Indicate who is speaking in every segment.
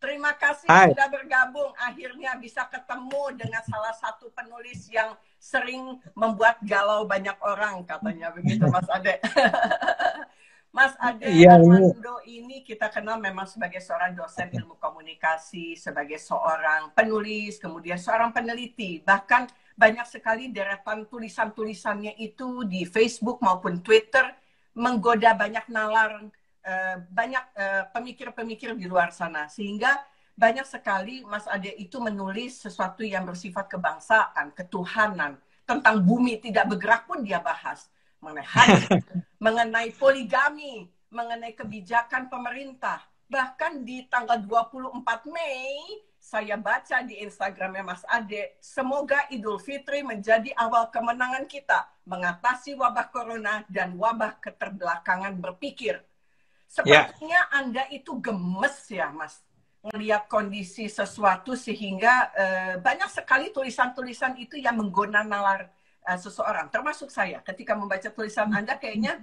Speaker 1: Terima kasih
Speaker 2: Hai.
Speaker 1: sudah bergabung. Akhirnya bisa ketemu dengan salah satu penulis yang sering membuat galau banyak orang, katanya begitu, Mas Ade. Mas Ade
Speaker 2: Iya, ini
Speaker 1: Armando ini kita kenal memang sebagai seorang dosen ilmu komunikasi, sebagai seorang penulis, kemudian seorang peneliti. Bahkan banyak sekali deretan tulisan-tulisannya itu di Facebook maupun Twitter menggoda banyak nalar, banyak pemikir-pemikir di luar sana. Sehingga banyak sekali Mas Ade itu menulis sesuatu yang bersifat kebangsaan, ketuhanan, tentang bumi tidak bergerak pun dia bahas. Mengenai hadis, mengenai poligami, mengenai kebijakan pemerintah. Bahkan di tanggal 24 Mei, saya baca di Instagramnya Mas Ade, semoga Idul Fitri menjadi awal kemenangan kita mengatasi wabah corona dan wabah keterbelakangan berpikir. Sepertinya Anda itu gemes ya, Mas, melihat kondisi sesuatu sehingga banyak sekali tulisan-tulisan itu yang menggoda nalar seseorang, termasuk saya. Ketika membaca tulisan Anda kayaknya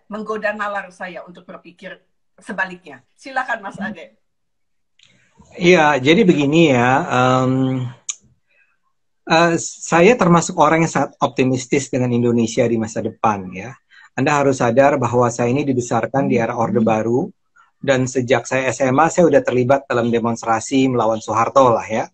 Speaker 1: menggoda nalar saya untuk berpikir sebaliknya. Silakan Mas Ade.
Speaker 2: Iya, jadi begini ya. Saya termasuk orang yang sangat optimistis dengan Indonesia di masa depan ya. Anda harus sadar bahwa saya ini dibesarkan di era Orde Baru, dan sejak saya SMA saya sudah terlibat dalam demonstrasi melawan Soeharto lah ya.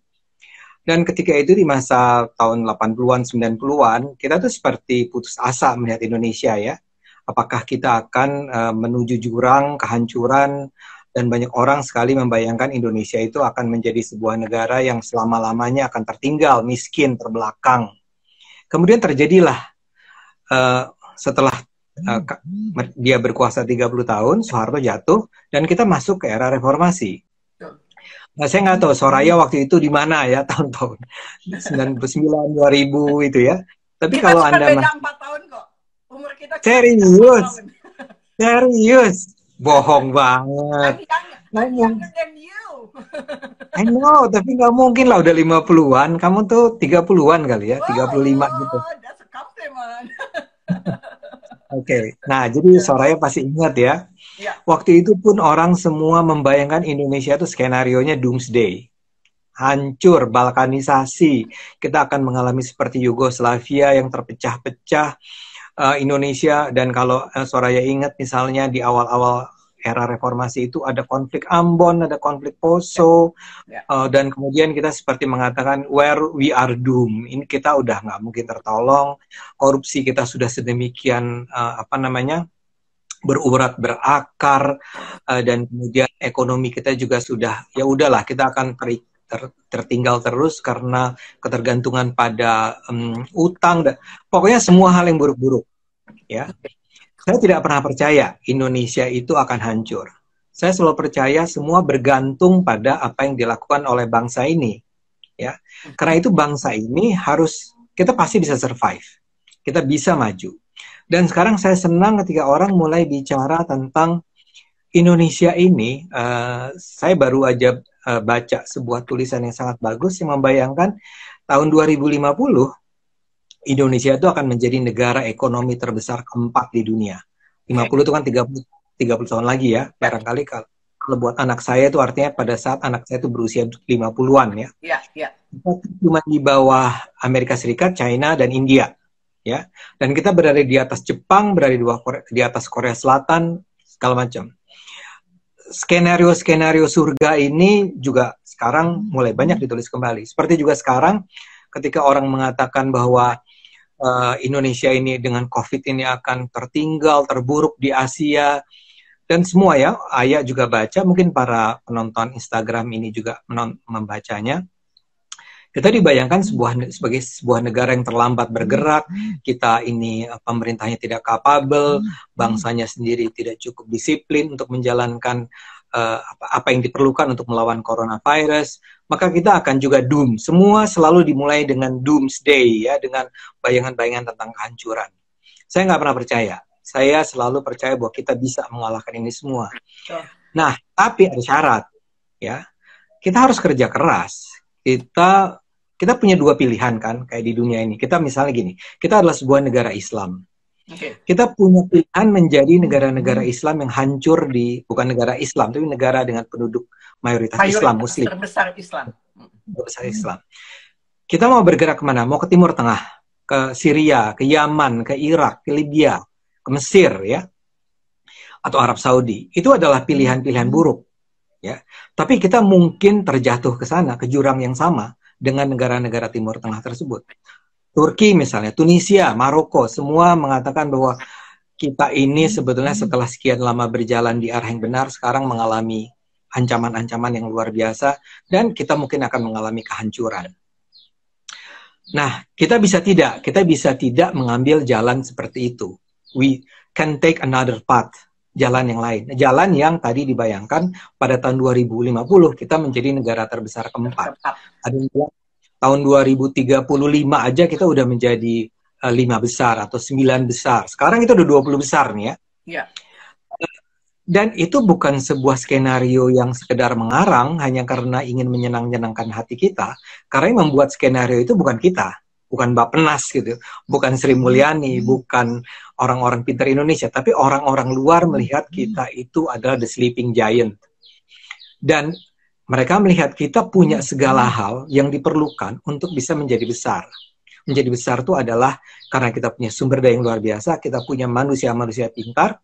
Speaker 2: Dan ketika itu di masa tahun 80-an, 90-an, kita tuh seperti putus asa melihat Indonesia ya. Apakah kita akan menuju jurang kehancuran, dan banyak orang sekali membayangkan Indonesia itu akan menjadi sebuah negara yang selama-lamanya akan tertinggal, miskin, terbelakang. Kemudian terjadilah setelah dia berkuasa 30 tahun, Soeharto jatuh, dan kita masuk ke era reformasi. Nah, saya nggak tahu Soraya waktu itu di mana ya, tahun-tahun 99, 2000 itu ya. Tapi
Speaker 1: kita
Speaker 2: kalau
Speaker 1: cuma
Speaker 2: Anda
Speaker 1: beda 4 tahun kok. Umur kita cuma
Speaker 2: serius,
Speaker 1: beda 4 tahun.
Speaker 2: serius, bohong banget.
Speaker 1: I'm younger than you.
Speaker 2: I know, tapi nggak mungkin lah udah 50-an. Kamu tuh 30-an kali ya, 35 gitu.
Speaker 1: That's a compliment.
Speaker 2: Oke. Nah, jadi Soraya pasti ingat ya. Waktu itu pun orang semua membayangkan Indonesia itu skenarionya doomsday. Hancur, balkanisasi. Kita akan mengalami seperti Yugoslavia yang terpecah-pecah. Indonesia, dan kalau Soraya ingat misalnya di awal-awal era reformasi itu ada konflik Ambon, ada konflik Poso, dan kemudian kita seperti mengatakan where we are doomed. Ini kita udah nggak mungkin tertolong. Korupsi kita sudah sedemikian berurat berakar, dan kemudian ekonomi kita juga sudah ya udahlah, kita akan tertinggal terus karena ketergantungan pada utang, dan pokoknya semua hal yang buruk-buruk ya. Saya tidak pernah percaya Indonesia itu akan hancur. Saya selalu percaya semua bergantung pada apa yang dilakukan oleh bangsa ini ya. Karena itu bangsa ini harus, kita pasti bisa survive, kita bisa maju. Dan sekarang saya senang ketika orang mulai bicara tentang Indonesia ini. Saya baru aja baca sebuah tulisan yang sangat bagus yang membayangkan tahun 2050 Indonesia itu akan menjadi negara ekonomi terbesar keempat di dunia. 50 itu kan 30 tahun lagi ya. Barangkali kalau buat anak saya itu artinya pada saat anak saya itu berusia 50-an ya.
Speaker 1: Iya.
Speaker 2: Cuma di bawah Amerika Serikat, China, dan India. Ya. Dan kita berada di atas Jepang, berada di atas Korea Selatan, segala macam. Skenario-skenario surga ini juga sekarang mulai banyak ditulis kembali. Seperti juga sekarang ketika orang mengatakan bahwa Indonesia ini dengan COVID ini akan tertinggal, terburuk di Asia, dan semua ya, Ayah juga baca, mungkin para penonton Instagram ini juga membacanya. Kita dibayangkan sebagai sebuah negara yang terlambat bergerak, kita ini pemerintahnya tidak kapabel, bangsanya sendiri tidak cukup disiplin untuk menjalankan apa yang diperlukan untuk melawan coronavirus, maka kita akan juga doom. Semua selalu dimulai dengan doomsday ya, dengan bayangan-bayangan tentang kehancuran. Saya nggak pernah percaya. Saya selalu percaya bahwa kita bisa mengalahkan ini semua. Nah, tapi ada syarat, ya. Kita harus kerja keras. Kita punya dua pilihan kan, kayak di dunia ini. Kita misalnya gini, kita adalah sebuah negara Islam. Kita punya pilihan menjadi negara-negara Islam yang hancur bukan negara Islam, tapi negara dengan penduduk mayoritas Islam, Muslim.
Speaker 1: Terbesar Islam.
Speaker 2: Terbesar Islam. Kita mau bergerak kemana? Mau ke Timur Tengah, ke Syria, ke Yaman, ke Irak, ke Libya, ke Mesir, ya, atau Arab Saudi. Itu adalah pilihan-pilihan buruk, ya. Tapi kita mungkin terjatuh ke sana, ke jurang yang sama dengan negara-negara Timur Tengah tersebut. Turki misalnya, Tunisia, Maroko, semua mengatakan bahwa kita ini sebetulnya setelah sekian lama berjalan di arah yang benar, sekarang mengalami ancaman-ancaman yang luar biasa, dan kita mungkin akan mengalami kehancuran. Nah, kita bisa tidak mengambil jalan seperti itu. We can take another path, jalan yang lain. Jalan yang tadi dibayangkan pada tahun 2050 kita menjadi negara terbesar keempat. Ada yang bilang tahun 2035 aja kita udah menjadi 5 besar atau 9 besar. Sekarang itu udah 20 besar nih ya.
Speaker 1: Iya.
Speaker 2: Dan itu bukan sebuah skenario yang sekedar mengarang hanya karena ingin menyenangkan hati kita. Karena yang membuat skenario itu bukan kita, bukan Bappenas gitu, bukan Sri Mulyani, bukan orang-orang pintar Indonesia, tapi orang-orang luar melihat kita itu adalah the sleeping giant. Dan mereka melihat kita punya segala hal yang diperlukan untuk bisa menjadi besar. Menjadi besar itu adalah karena kita punya sumber daya yang luar biasa, kita punya manusia-manusia pintar,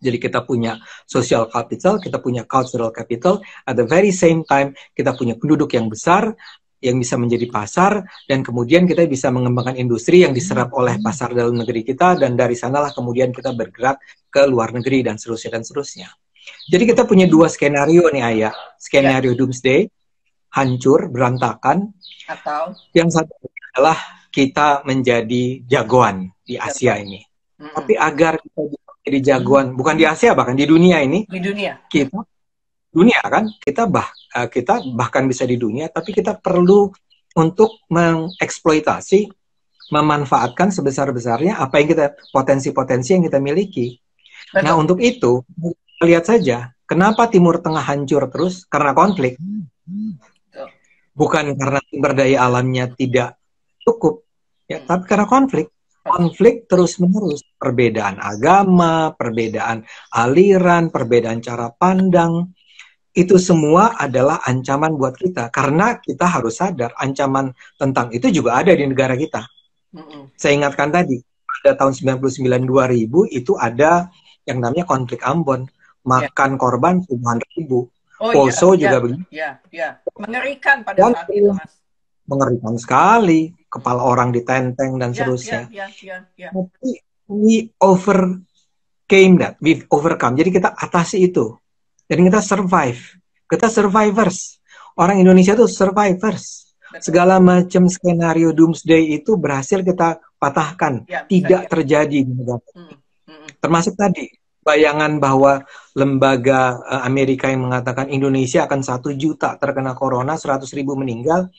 Speaker 2: jadi kita punya social capital, kita punya cultural capital, at the very same time kita punya penduduk yang besar, yang bisa menjadi pasar, dan kemudian kita bisa mengembangkan industri yang diserap oleh pasar dalam negeri kita, dan dari sanalah kemudian kita bergerak ke luar negeri, dan seterusnya, dan seterusnya. Jadi kita punya dua skenario nih Ayah. Skenario doomsday, hancur, berantakan.
Speaker 1: Atau
Speaker 2: yang satu adalah kita menjadi jagoan di Asia ini. Tapi agar kita jadi jagoan, bukan di Asia, bahkan di dunia ini.
Speaker 1: Di dunia.
Speaker 2: Dunia kan, kita bahkan bisa di dunia, tapi kita perlu untuk mengeksploitasi, memanfaatkan sebesar-besarnya apa yang potensi-potensi yang kita miliki. Betul. Nah, untuk itu lihat saja, kenapa Timur Tengah hancur terus? Karena konflik. Bukan karena sumber daya alamnya tidak cukup, ya, tapi karena konflik. Konflik terus-menerus. Perbedaan agama, perbedaan aliran, perbedaan cara pandang. Itu semua adalah ancaman buat kita. Karena kita harus sadar, ancaman tentang itu juga ada di negara kita. Saya ingatkan tadi, pada tahun 99-2000 itu ada yang namanya konflik Ambon. Makan korban puluhan ribu. Poso juga begitu.
Speaker 1: Ya. Mengerikan pada saat itu, Mas.
Speaker 2: Mengerikan sekali. Kepala orang ditenteng dan seterusnya. Tapi we overcame that. We overcome. Jadi kita atasi itu. Jadi kita survive. Kita survivors. Orang Indonesia itu survivors. Segala macam skenario doomsday itu berhasil kita patahkan. Tidak terjadi di negara. Termasuk tadi. Bayangan bahwa lembaga Amerika yang mengatakan Indonesia akan 1 juta terkena corona, 100.000 meninggal,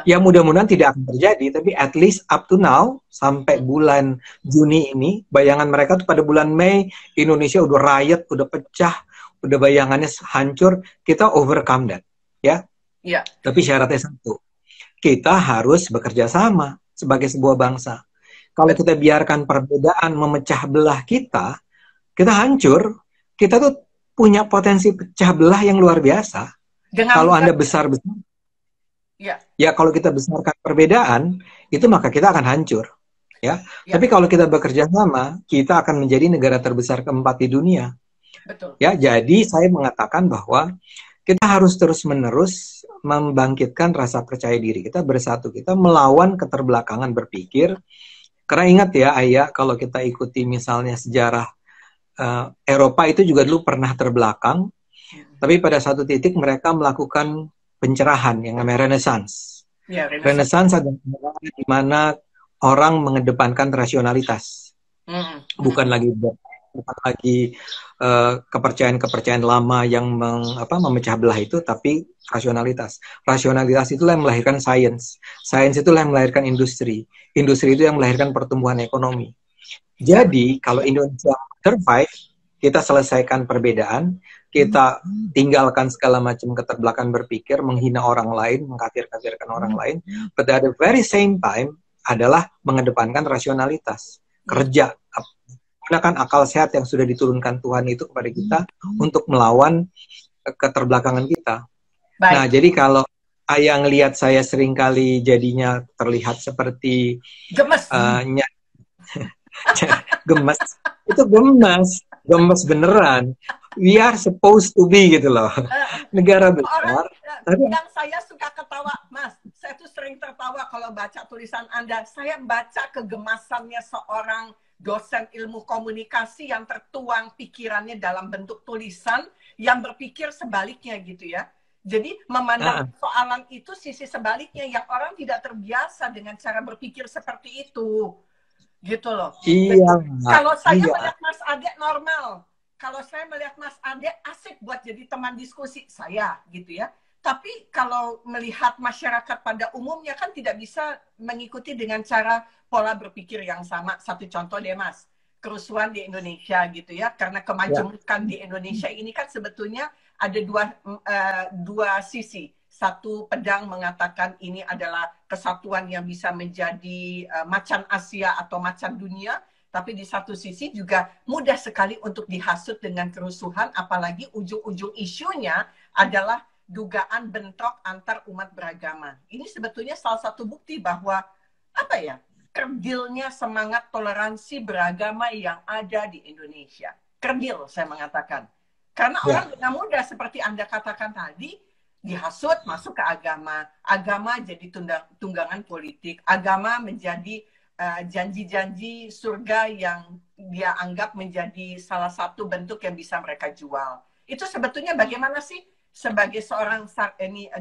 Speaker 2: ya mudah-mudahan tidak akan terjadi, tapi at least up to now, sampai bulan Juni ini, bayangan mereka tuh pada bulan Mei, Indonesia udah riot, udah pecah, udah bayangannya hancur, kita overcome that, ya. Tapi syaratnya satu, kita harus bekerja sama sebagai sebuah bangsa. Kalau kita biarkan perbedaan memecah belah kita hancur, kita tuh punya potensi pecah belah yang luar biasa. Kalau Anda besar-besar, ya kalau kita besarkan perbedaan, itu maka kita akan hancur. Ya. Tapi kalau kita bekerja sama, kita akan menjadi negara terbesar keempat di dunia.
Speaker 1: Betul.
Speaker 2: Ya, jadi saya mengatakan bahwa kita harus terus-menerus membangkitkan rasa percaya diri kita, bersatu kita, melawan keterbelakangan berpikir. Karena ingat ya, Ayah, kalau kita ikuti misalnya sejarah Eropa itu juga dulu pernah terbelakang, tapi pada satu titik mereka melakukan pencerahan yang namanya Renaissance. Renaissance adalah di mana orang mengedepankan rasionalitas, bukan lagi kepercayaan lama yang memecah belah itu, tapi rasionalitas. Rasionalitas itulah yang melahirkan sains. Sains itulah yang melahirkan industri. Industri itu yang melahirkan pertumbuhan ekonomi. Jadi kalau Indonesia survive, kita selesaikan perbedaan, kita tinggalkan segala macam keterbelakangan berpikir, menghina orang lain, mengkafir-kafirkan orang lain, but at the very same time adalah mengedepankan rasionalitas, kerja, gunakan akal sehat yang sudah diturunkan Tuhan itu kepada kita untuk melawan keterbelakangan kita.
Speaker 1: Baik.
Speaker 2: Nah, jadi kalau Ayah ngelihat saya seringkali jadinya terlihat seperti
Speaker 1: gemes.
Speaker 2: Gemes, itu gemes beneran. We are supposed to be gitu loh. Negara besar.
Speaker 1: Yang saya suka ketawa, Mas. Saya tuh sering tertawa kalau baca tulisan Anda. Saya baca kegemasannya seorang dosen ilmu komunikasi yang tertuang pikirannya dalam bentuk tulisan yang berpikir sebaliknya gitu ya. Jadi memandang soalan itu sisi sebaliknya yang orang tidak terbiasa dengan cara berpikir seperti itu. Gitu loh.
Speaker 2: Iya.
Speaker 1: Kalau saya melihat Mas Ade normal. Kalau saya melihat Mas Ade asik buat jadi teman diskusi saya gitu ya. Tapi kalau melihat masyarakat pada umumnya kan tidak bisa mengikuti dengan cara pola berpikir yang sama. Satu contoh deh Mas, kerusuhan di Indonesia gitu ya. Karena kemajemukan di Indonesia ini kan sebetulnya ada dua sisi. Satu pedang mengatakan ini adalah kesatuan yang bisa menjadi macan Asia atau macan dunia. Tapi di satu sisi juga mudah sekali untuk dihasut dengan kerusuhan. Apalagi ujung-ujung isunya adalah dugaan bentrok antar umat beragama. Ini sebetulnya salah satu bukti bahwa apa ya, kerdilnya semangat toleransi beragama yang ada di Indonesia. Kerdil saya mengatakan. Karena orang dengan mudah seperti Anda katakan tadi, dihasut masuk ke agama. Agama jadi tunggangan politik. Agama menjadi janji-janji surga yang dia anggap menjadi salah satu bentuk yang bisa mereka jual. Itu sebetulnya bagaimana sih sebagai seorang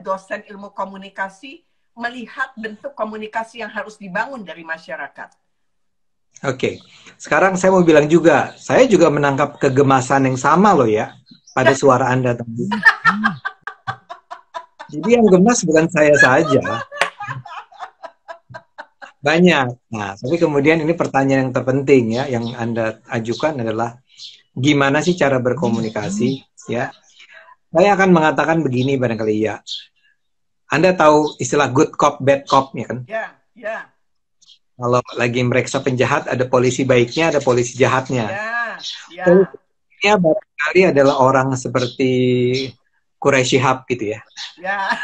Speaker 1: dosen ilmu komunikasi melihat bentuk komunikasi yang harus dibangun dari masyarakat?
Speaker 2: Oke, sekarang saya mau bilang juga, saya juga menangkap kegemasan yang sama loh ya, pada suara Anda tadi. Jadi yang gemas bukan saya saja. Banyak. Nah, tapi kemudian ini pertanyaan yang terpenting ya, yang Anda ajukan adalah, gimana sih cara berkomunikasi? Ya, saya akan mengatakan begini barangkali ya. Anda tahu istilah good cop, bad cop ya kan?
Speaker 1: Ya, ya.
Speaker 2: Kalau lagi meriksa penjahat, ada polisi baiknya, ada polisi jahatnya.
Speaker 1: Ya.
Speaker 2: Polisinya barangkali adalah orang seperti Quraisy Shihab gitu ya.
Speaker 1: Ya.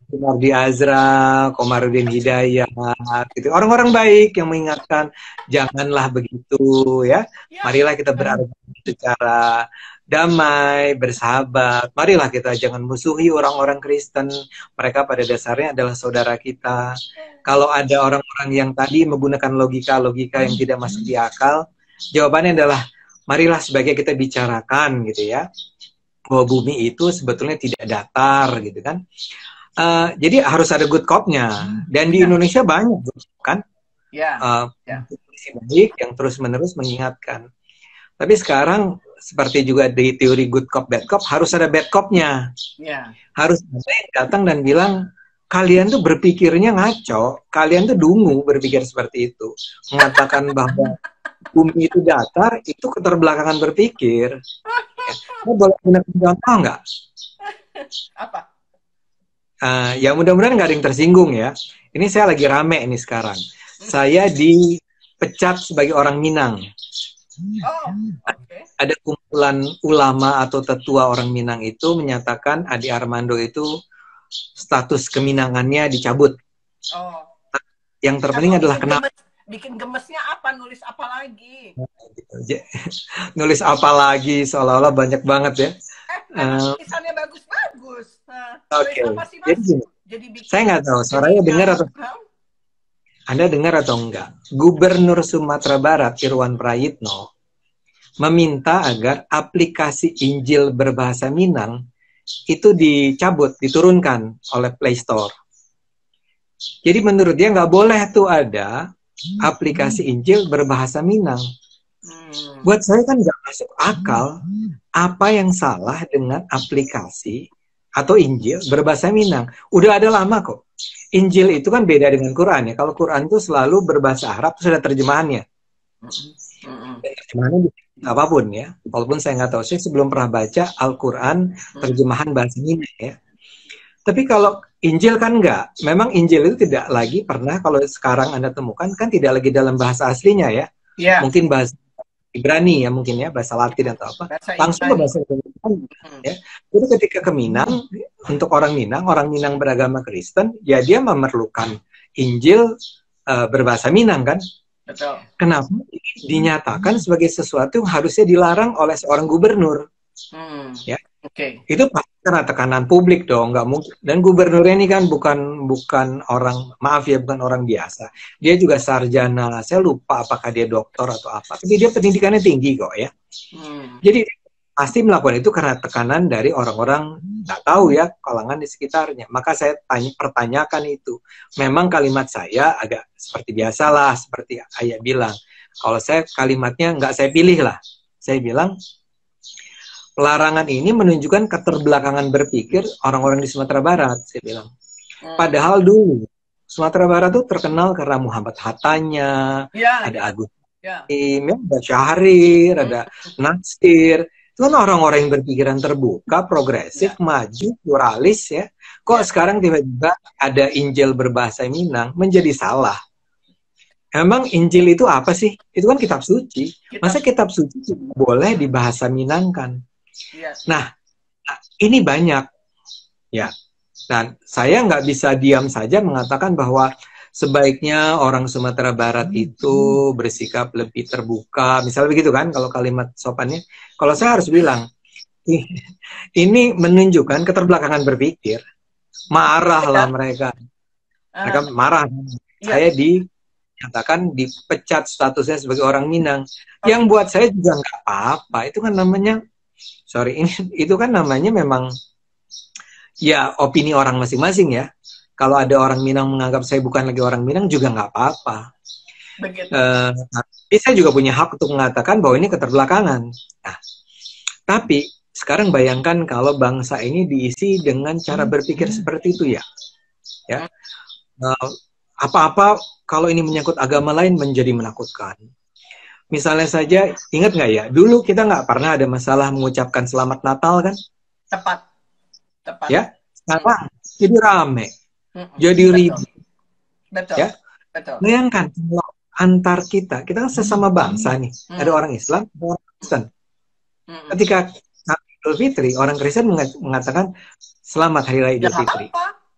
Speaker 2: Mardi Azra, Komarudin Hidayat, gitu. Orang-orang baik yang mengingatkan, janganlah begitu ya. Marilah kita berargumen secara damai, bersahabat. Marilah kita jangan musuhi orang-orang Kristen. Mereka pada dasarnya adalah saudara kita. Kalau ada orang-orang yang tadi menggunakan logika-logika yang tidak masuk di akal, jawabannya adalah, marilah sebagai kita bicarakan gitu ya, bahwa bumi itu sebetulnya tidak datar gitu kan. Jadi harus ada good cop-nya. Dan di Indonesia banyak kan, polisi baik yang terus-menerus mengingatkan. Tapi sekarang seperti juga di teori good cop, bad cop, harus ada bad cop-nya. Harus ada yang datang dan bilang, kalian tuh berpikirnya ngaco, kalian tuh dungu berpikir seperti itu. Mengatakan bahwa bumi itu datar, itu keterbelakangan berpikir. Kamu boleh gunakan contoh nggak?
Speaker 1: Apa?
Speaker 2: Ya mudah-mudahan nggak ada yang tersinggung ya. Ini saya lagi rame ini sekarang. Saya dipecat sebagai orang Minang. Ada kumpulan ulama atau tetua orang Minang itu menyatakan Adi Armando itu status keminangannya dicabut. Yang terpenting adalah kenapa?
Speaker 1: Bikin gemesnya apa? Nulis apa lagi?
Speaker 2: Nulis apa lagi? Seolah-olah banyak banget ya.
Speaker 1: Tulisannya bagus-bagus.
Speaker 2: Oke. Jadi saya nggak tahu. Suaranya dengar atau? Anda dengar atau enggak? Gubernur Sumatera Barat Irwan Prayitno meminta agar aplikasi Injil berbahasa Minang itu dicabut, diturunkan oleh Play Store. Jadi menurut dia nggak boleh tuh ada aplikasi Injil berbahasa Minang. Buat saya kan nggak masuk akal, apa yang salah dengan aplikasi atau Injil berbahasa Minang? Udah ada lama kok. Injil itu kan beda dengan Quran ya. Kalau Quran itu selalu berbahasa Arab, terus ada terjemahannya.
Speaker 1: Mm-mm.
Speaker 2: Terjemahannya bisa apapun ya. Walaupun saya nggak tahu, saya sebelum pernah baca Al-Quran terjemahan bahasa Minang ya. Tapi kalau Injil kan enggak. Memang Injil itu tidak lagi pernah, kalau sekarang Anda temukan kan tidak lagi dalam bahasa aslinya ya.
Speaker 1: Ya,
Speaker 2: Mungkin bahasa Ibrani ya mungkin ya, bahasa Latin atau apa.
Speaker 1: bahasa
Speaker 2: Langsung ke
Speaker 1: Ibrani.
Speaker 2: bahasa Indonesia ya. Jadi ketika ke Minang, untuk orang Minang beragama Kristen, ya dia memerlukan Injil berbahasa Minang kan.
Speaker 1: Betul.
Speaker 2: Kenapa dinyatakan sebagai sesuatu yang harusnya dilarang oleh seorang gubernur? Ya,
Speaker 1: Oke.
Speaker 2: itu pasti karena tekanan publik dong, nggak mungkin. Dan gubernurnya ini kan bukan orang, maaf ya, bukan orang biasa. Dia juga sarjana. Saya lupa apakah dia doktor atau apa. Tapi dia pendidikannya tinggi kok ya. Jadi pasti melakukan itu karena tekanan dari orang-orang nggak tahu ya, kalangan di sekitarnya. Maka saya pertanyakan itu. Memang kalimat saya agak seperti biasalah, seperti Ayah bilang. Kalau saya kalimatnya nggak saya pilih lah. Saya bilang pelarangan ini menunjukkan keterbelakangan berpikir orang-orang di Sumatera Barat, saya bilang. Padahal dulu Sumatera Barat tuh terkenal karena Muhammad Hattanya, ada Agus Salim, ada Syahrir, ada Natsir. Itu kan orang-orang yang berpikiran terbuka, progresif, maju, pluralis ya. Kok sekarang tiba-tiba ada Injil berbahasa Minang, menjadi salah. Emang Injil itu apa sih? Itu kan kitab suci. Masa kitab suci boleh dibahasa Minangkan? Nah, ini banyak ya. Dan saya nggak bisa diam saja mengatakan bahwa sebaiknya orang Sumatera Barat itu bersikap lebih terbuka, misalnya begitu kan, kalau kalimat sopannya. Kalau saya harus bilang, ini menunjukkan keterbelakangan berpikir. Marahlah mereka. Mereka marah. Saya dinyatakan dipecat statusnya sebagai orang Minang. Yang buat saya juga nggak apa-apa. Itu kan namanya, itu kan namanya memang ya opini orang masing-masing ya. Kalau ada orang Minang menganggap saya bukan lagi orang Minang juga nggak apa-apa. Tapi saya juga punya hak untuk mengatakan bahwa ini keterbelakangan. Nah, tapi sekarang bayangkan kalau bangsa ini diisi dengan cara berpikir seperti itu ya. Apa-apa kalau ini menyangkut agama lain menjadi menakutkan. Misalnya saja, ingat nggak ya, dulu kita nggak pernah ada masalah mengucapkan Selamat Natal kan?
Speaker 1: Tepat.
Speaker 2: Ya, sekarang jadi rame, jadi ribut. Ya, bayangkan kalau antar kita kan sesama bangsa nih, ada orang Islam, ada orang Kristen. Ketika Idul Fitri, orang Kristen mengatakan Selamat Hari Raya Idul Fitri.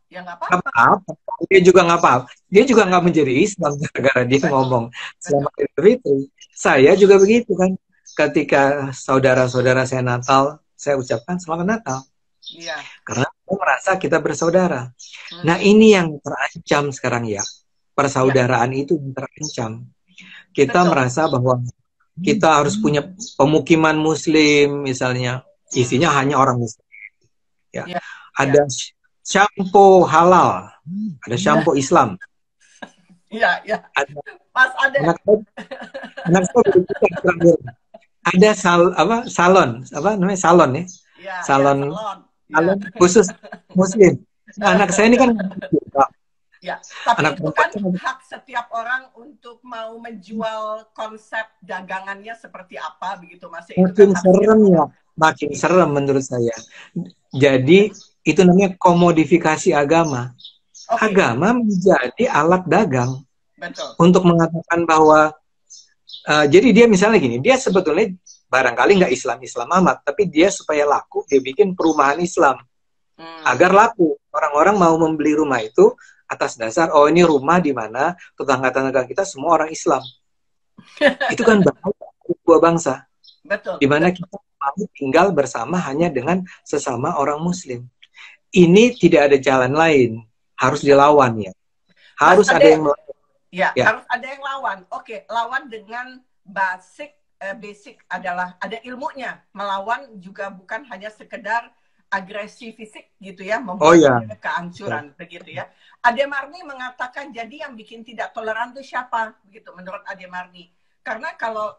Speaker 1: Ya nggak apa-apa.
Speaker 2: Dia juga nggak apa-apa. Dia juga nggak menjadi Islam gara-gara dia ngomong Selamat Idul Fitri. Saya juga begitu kan. Ketika saudara-saudara saya Natal, saya ucapkan Selamat Natal. Karena saya merasa kita bersaudara. Nah ini yang terancam sekarang ya. Persaudaraan itu terancam. Kita merasa bahwa kita harus punya pemukiman Muslim misalnya. Isinya hanya orang Muslim. Ya. Ada shampoo halal. Ada shampoo Islam.
Speaker 1: Iya, iya. Pas ada.
Speaker 2: Anak saya ada salon, salon ya. Salon khusus Muslim. Anak saya ini kan
Speaker 1: tapi itu kan hak setiap orang untuk mau menjual konsep dagangannya seperti apa begitu Mas.
Speaker 2: Makin serem ya, makin serem menurut saya. Jadi itu namanya komodifikasi agama. Agama menjadi alat dagang.
Speaker 1: Betul.
Speaker 2: Untuk mengatakan bahwa jadi dia misalnya gini, dia sebetulnya barangkali nggak Islam amat, tapi dia supaya laku, dia bikin perumahan Islam agar laku. Orang-orang mau membeli rumah itu atas dasar, oh ini rumah di mana tetangga-tetangga kita semua orang Islam. Itu kan bahaya sebuah bangsa.
Speaker 1: Betul.
Speaker 2: Di mana kita mau tinggal bersama hanya dengan sesama orang Muslim. Ini tidak ada jalan lain, harus dilawan ya. Harus ada yang melawan.
Speaker 1: Ya, harus ada yang lawan. Oke, lawan dengan basic adalah ada ilmunya. Melawan juga bukan hanya sekedar agresi fisik gitu ya, membuat kehancuran begitu ya. Ade Marni mengatakan jadi yang bikin tidak toleran itu siapa begitu menurut Ade Marni. Karena kalau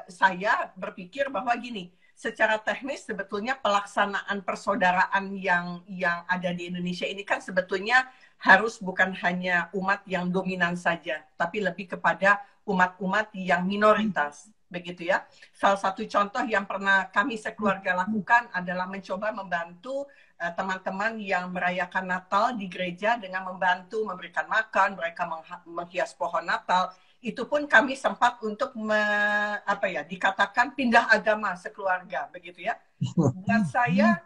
Speaker 1: saya berpikir bahwa gini, secara teknis sebetulnya pelaksanaan persaudaraan yang ada di Indonesia ini kan sebetulnya harus bukan hanya umat yang dominan saja, tapi lebih kepada umat-umat yang minoritas. begitu ya. Salah satu contoh yang pernah kami sekeluarga lakukan adalah mencoba membantu teman-teman yang merayakan Natal di gereja dengan membantu memberikan makan, mereka menghias pohon Natal. Itu pun kami sempat untuk dikatakan pindah agama sekeluarga, begitu ya. Buat saya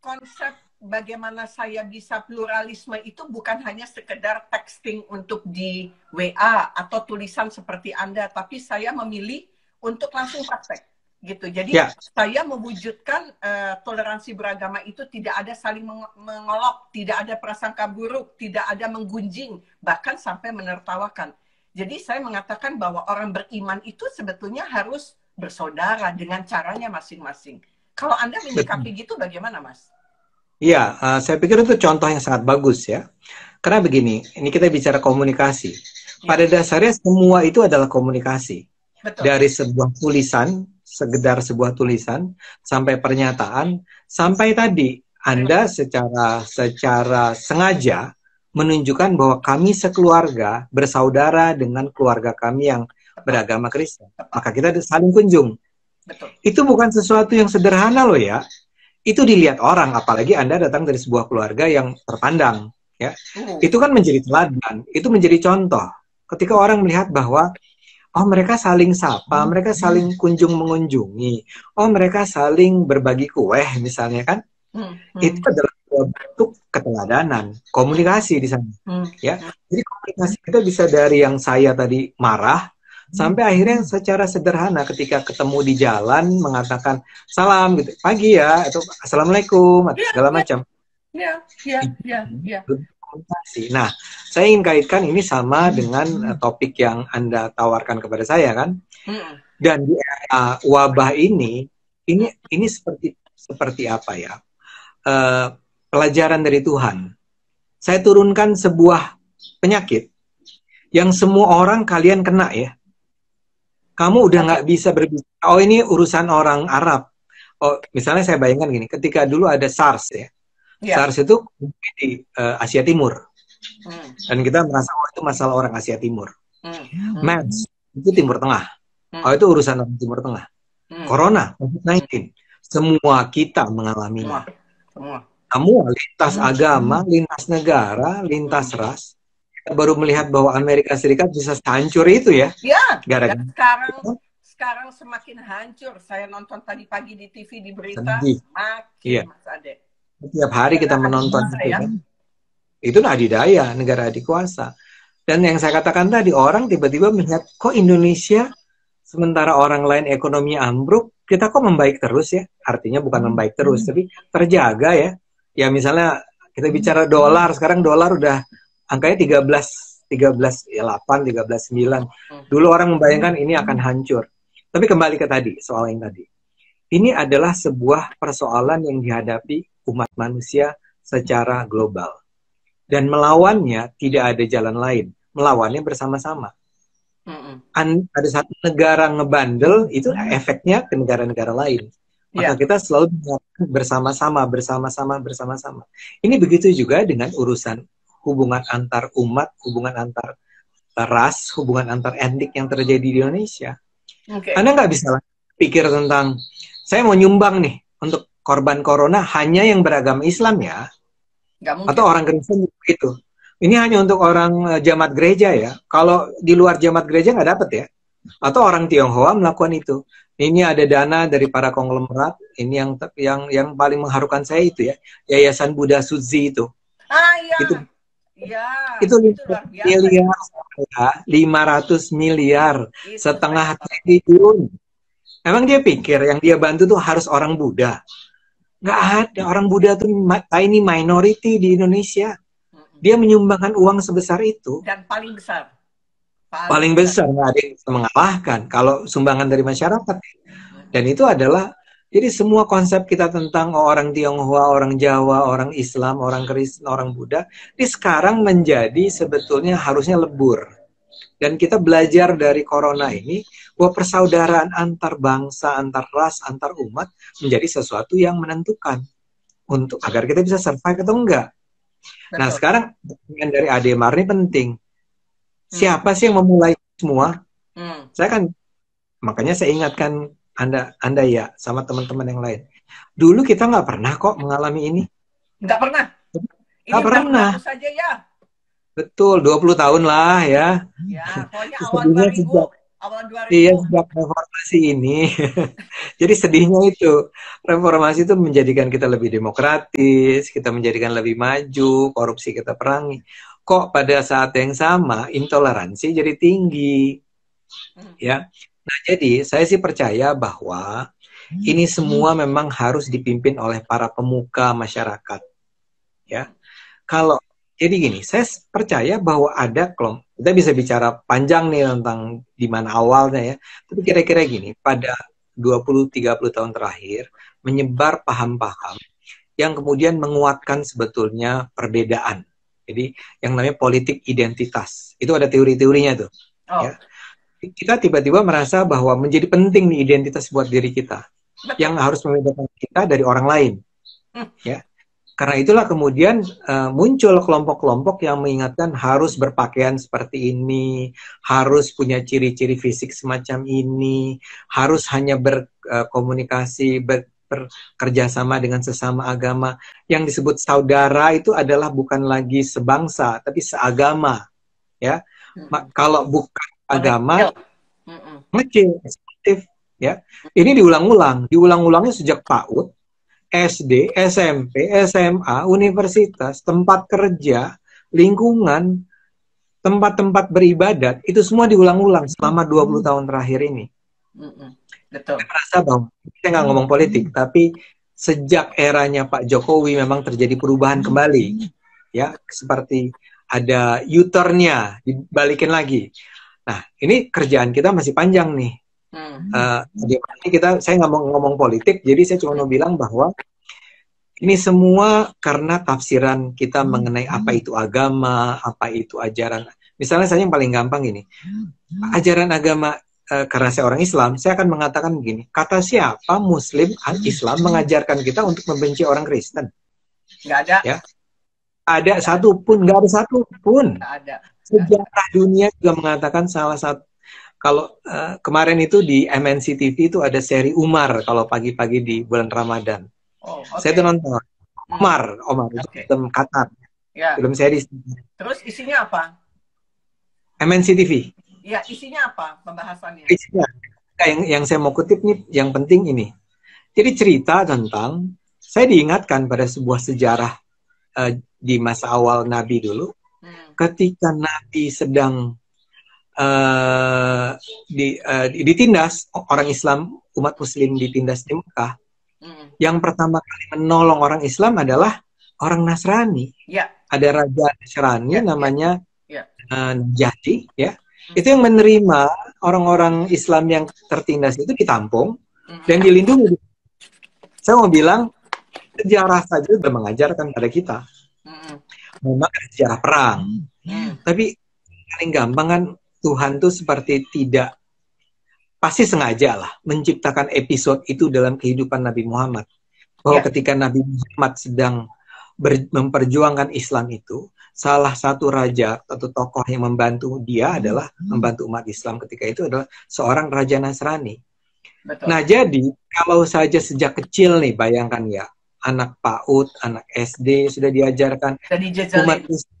Speaker 1: konsep bagaimana saya bisa pluralisme itu bukan hanya sekedar texting untuk di WA atau tulisan seperti Anda, tapi saya memilih untuk langsung praktek. Gitu. Jadi saya mewujudkan toleransi beragama itu tidak ada saling mengolok, tidak ada prasangka buruk, tidak ada menggunjing, bahkan sampai menertawakan. Jadi saya mengatakan bahwa orang beriman itu sebetulnya harus bersaudara dengan caranya masing-masing. Kalau Anda menyikapi gitu bagaimana, Mas?
Speaker 2: Iya, saya pikir itu contoh yang sangat bagus ya. Karena begini, ini kita bicara komunikasi. Pada dasarnya semua itu adalah komunikasi. Betul. Dari sebuah tulisan, sekedar sebuah tulisan, sampai pernyataan, sampai tadi Anda secara sengaja menunjukkan bahwa kami sekeluarga bersaudara dengan keluarga kami yang beragama Kristen. Maka kita saling kunjung. Betul. Itu bukan sesuatu yang sederhana loh ya. Itu dilihat orang, apalagi Anda datang dari sebuah keluarga yang terpandang. Ya. Itu kan menjadi teladan, itu menjadi contoh. Ketika orang melihat bahwa oh mereka saling sapa, mereka saling kunjung mengunjungi, oh mereka saling berbagi kue misalnya kan, itu adalah bentuk keteladanan, komunikasi di sana. Ya, jadi komunikasi kita bisa dari yang saya tadi marah, sampai akhirnya secara sederhana ketika ketemu di jalan mengatakan salam gitu, pagi ya, atau assalamualaikum, atau segala macam.
Speaker 1: Ya.
Speaker 2: Nah, saya ingin kaitkan ini sama dengan topik yang Anda tawarkan kepada saya kan. Dan di era wabah ini seperti apa ya? Pelajaran dari Tuhan. Saya turunkan sebuah penyakit yang semua orang kalian kena ya. Kamu udah nggak bisa berbicara. Oh ini urusan orang Arab. Oh misalnya saya bayangkan gini, ketika dulu ada SARS ya. SARS itu di Asia Timur. Dan kita merasa oh itu masalah orang Asia Timur. MERS itu Timur Tengah. Oh itu urusan orang Timur Tengah. Corona, COVID-19, semua kita mengalaminya. Semua lintas agama, lintas negara, lintas ras. Kita baru melihat bahwa Amerika Serikat bisa hancur itu ya.
Speaker 1: Gara-gara sekarang semakin hancur. Saya nonton tadi pagi di TV di berita, Mas Ade.
Speaker 2: Setiap hari kita menonton itu kan. Itu adidaya, negara adikuasa. Dan yang saya katakan tadi, orang tiba-tiba melihat, kok Indonesia, sementara orang lain ekonomi ambruk, kita kok membaik terus ya? Artinya bukan membaik terus, tapi terjaga ya. Ya misalnya, kita bicara dolar, sekarang dolar udah angkanya 13,8, 13,9. Dulu orang membayangkan ini akan hancur. Tapi kembali ke tadi, soal yang tadi. Ini adalah sebuah persoalan yang dihadapi umat manusia secara global. Dan melawannya tidak ada jalan lain. Melawannya bersama-sama. Ada satu negara ngebandel, itu efeknya ke negara-negara lain. Maka kita selalu bersama-sama. Ini begitu juga dengan urusan hubungan antar umat, hubungan antar ras, hubungan antar etnik yang terjadi di Indonesia. Anda nggak bisa pikir tentang, saya mau nyumbang nih untuk korban corona hanya yang beragama Islam ya, atau orang Kristen gitu. Ini hanya untuk orang jamaat gereja ya. Kalau di luar jamaat gereja nggak dapat ya. Atau orang Tionghoa melakukan itu. Ini ada dana dari para konglomerat. Ini yang paling mengharukan saya itu ya, Yayasan Buddha Suzi itu. Itu 500 miliar, setengah triliun. Emang dia pikir yang dia bantu tuh harus orang Buddha? Nggak ada. Orang Buddha tuh tiny minority di Indonesia. Dia menyumbangkan uang sebesar itu.
Speaker 1: Dan paling besar.
Speaker 2: Paling besar. Nggak ada yang bisa mengalahkan kalau sumbangan dari masyarakat. Dan itu adalah, jadi semua konsep kita tentang orang Tionghoa, orang Jawa, orang Islam, orang Kristen, orang Buddha, ini sekarang menjadi sebetulnya harusnya lebur. Dan kita belajar dari corona ini bahwa persaudaraan antar bangsa, antar ras, antar umat menjadi sesuatu yang menentukan untuk agar kita bisa survive atau enggak. Betul. Nah sekarang pertanyaan dari Ademar ini penting. Siapa sih yang memulai semua? Saya kan Makanya saya ingatkan Anda ya, sama teman-teman yang lain. Dulu kita nggak pernah kok mengalami ini.
Speaker 1: Nggak pernah. Ini
Speaker 2: Nggak pernah.
Speaker 1: baru saja ya.
Speaker 2: Betul, 20 tahun lah ya.
Speaker 1: Ya, pokoknya awal
Speaker 2: Sedihnya
Speaker 1: 2000.
Speaker 2: sejak,
Speaker 1: Awal
Speaker 2: iya,
Speaker 1: 2000.
Speaker 2: sejak reformasi ini. Jadi sedihnya itu, reformasi itu menjadikan kita lebih demokratis, kita menjadikan lebih maju, korupsi kita perangi. Kok pada saat yang sama, intoleransi jadi tinggi. Ya. Nah, jadi saya sih percaya bahwa ini semua memang harus dipimpin oleh para pemuka masyarakat. Ya. Kalau jadi gini, saya percaya bahwa ada kelompok, kita bisa bicara panjang nih tentang di mana awalnya ya. Tapi kira-kira gini, pada 20-30 tahun terakhir menyebar paham-paham yang kemudian menguatkan sebetulnya perbedaan. Jadi yang namanya politik identitas. Itu ada teori-teorinya tuh.
Speaker 1: Oh.
Speaker 2: Ya. Kita tiba-tiba merasa bahwa menjadi penting nih identitas buat diri kita.
Speaker 1: Betul.
Speaker 2: Yang harus membedakan kita dari orang lain. Ya. Karena itulah kemudian muncul kelompok-kelompok yang mengingatkan harus berpakaian seperti ini, harus punya ciri-ciri fisik semacam ini, harus hanya berkomunikasi, bekerja sama dengan sesama agama. Yang disebut saudara itu adalah bukan lagi sebangsa, tapi seagama. Ya, kalau bukan agama, kecil, eksklusif. Ya, ini diulang-ulangnya sejak PAUD. SD, SMP, SMA, universitas, tempat kerja, lingkungan, tempat-tempat beribadat, itu semua diulang-ulang selama 20 tahun terakhir ini.
Speaker 1: Betul.
Speaker 2: Saya merasa bahwa, saya nggak ngomong politik, tapi sejak eranya Pak Jokowi memang terjadi perubahan kembali. Ya, seperti ada U-turn-nya, dibalikin lagi. Nah, ini kerjaan kita masih panjang nih. Saya nggak mau ngomong politik, jadi saya cuma mau bilang bahwa ini semua karena tafsiran kita mengenai apa itu agama, apa itu ajaran. Misalnya saya yang paling gampang ini, ajaran agama, karena saya orang Islam, saya akan mengatakan begini, kata siapa Muslim Islam mengajarkan kita untuk membenci orang Kristen?
Speaker 1: Nggak ada.
Speaker 2: Ya, ada satupun, nggak ada satupun.
Speaker 1: Nggak ada.
Speaker 2: Sejarah dunia juga mengatakan salah satu. Kalau kemarin itu di MNC TV itu ada seri Umar kalau pagi-pagi di bulan Ramadan.
Speaker 1: Oh, okay.
Speaker 2: Saya tuh nonton Omar itu film Qatar, film series.
Speaker 1: Terus isinya apa?
Speaker 2: MNC TV.
Speaker 1: Ya, isinya apa pembahasannya?
Speaker 2: Isinya, yang saya mau kutip nih, yang penting ini. Jadi cerita tentang, saya diingatkan pada sebuah sejarah di masa awal Nabi dulu, ketika Nabi sedang ditindas, orang Islam, umat Muslim ditindas di Mekah. Yang pertama kali menolong orang Islam adalah orang Nasrani.
Speaker 1: Ya.
Speaker 2: Ada raja Nasrani namanya Jadi, ya. Itu yang menerima orang-orang Islam yang tertindas itu ditampung dan dilindungi. Saya mau bilang sejarah saja sudah mengajarkan pada kita. Memang ada sejarah perang. Tapi paling gampang kan Tuhan tuh seperti tidak, pasti sengaja lah menciptakan episode itu dalam kehidupan Nabi Muhammad. Bahwa ketika Nabi Muhammad sedang memperjuangkan Islam itu, salah satu raja atau tokoh yang membantu dia adalah membantu umat Islam ketika itu adalah seorang raja Nasrani. Betul. Nah jadi kalau saja sejak kecil nih, bayangkan ya, anak PAUD, anak SD sudah diajarkan umat Islam,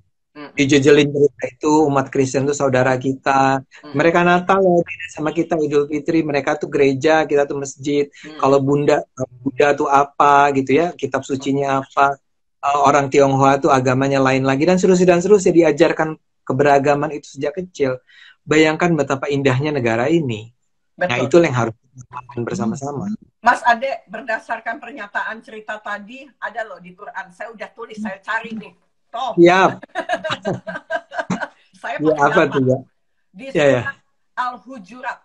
Speaker 2: dijejelin cerita itu umat Kristen itu saudara kita. Mereka Natal ya beda sama kita, Idul Fitri, mereka tuh gereja, kita tuh masjid. Kalau Buddha tuh apa gitu ya, kitab sucinya apa. Orang Tionghoa tuh agamanya lain lagi, dan seterusnya diajarkan keberagaman itu sejak kecil. Bayangkan betapa indahnya negara ini. Betul. Nah itu yang harus dilakukan bersama-sama.
Speaker 1: Mas Ade, berdasarkan pernyataan cerita tadi, ada loh di Quran. Saya udah tulis, saya cari nih. Toh.
Speaker 2: Siap.
Speaker 1: Saya
Speaker 2: ya, apa tuh ya?
Speaker 1: Di surat Al-Hujurat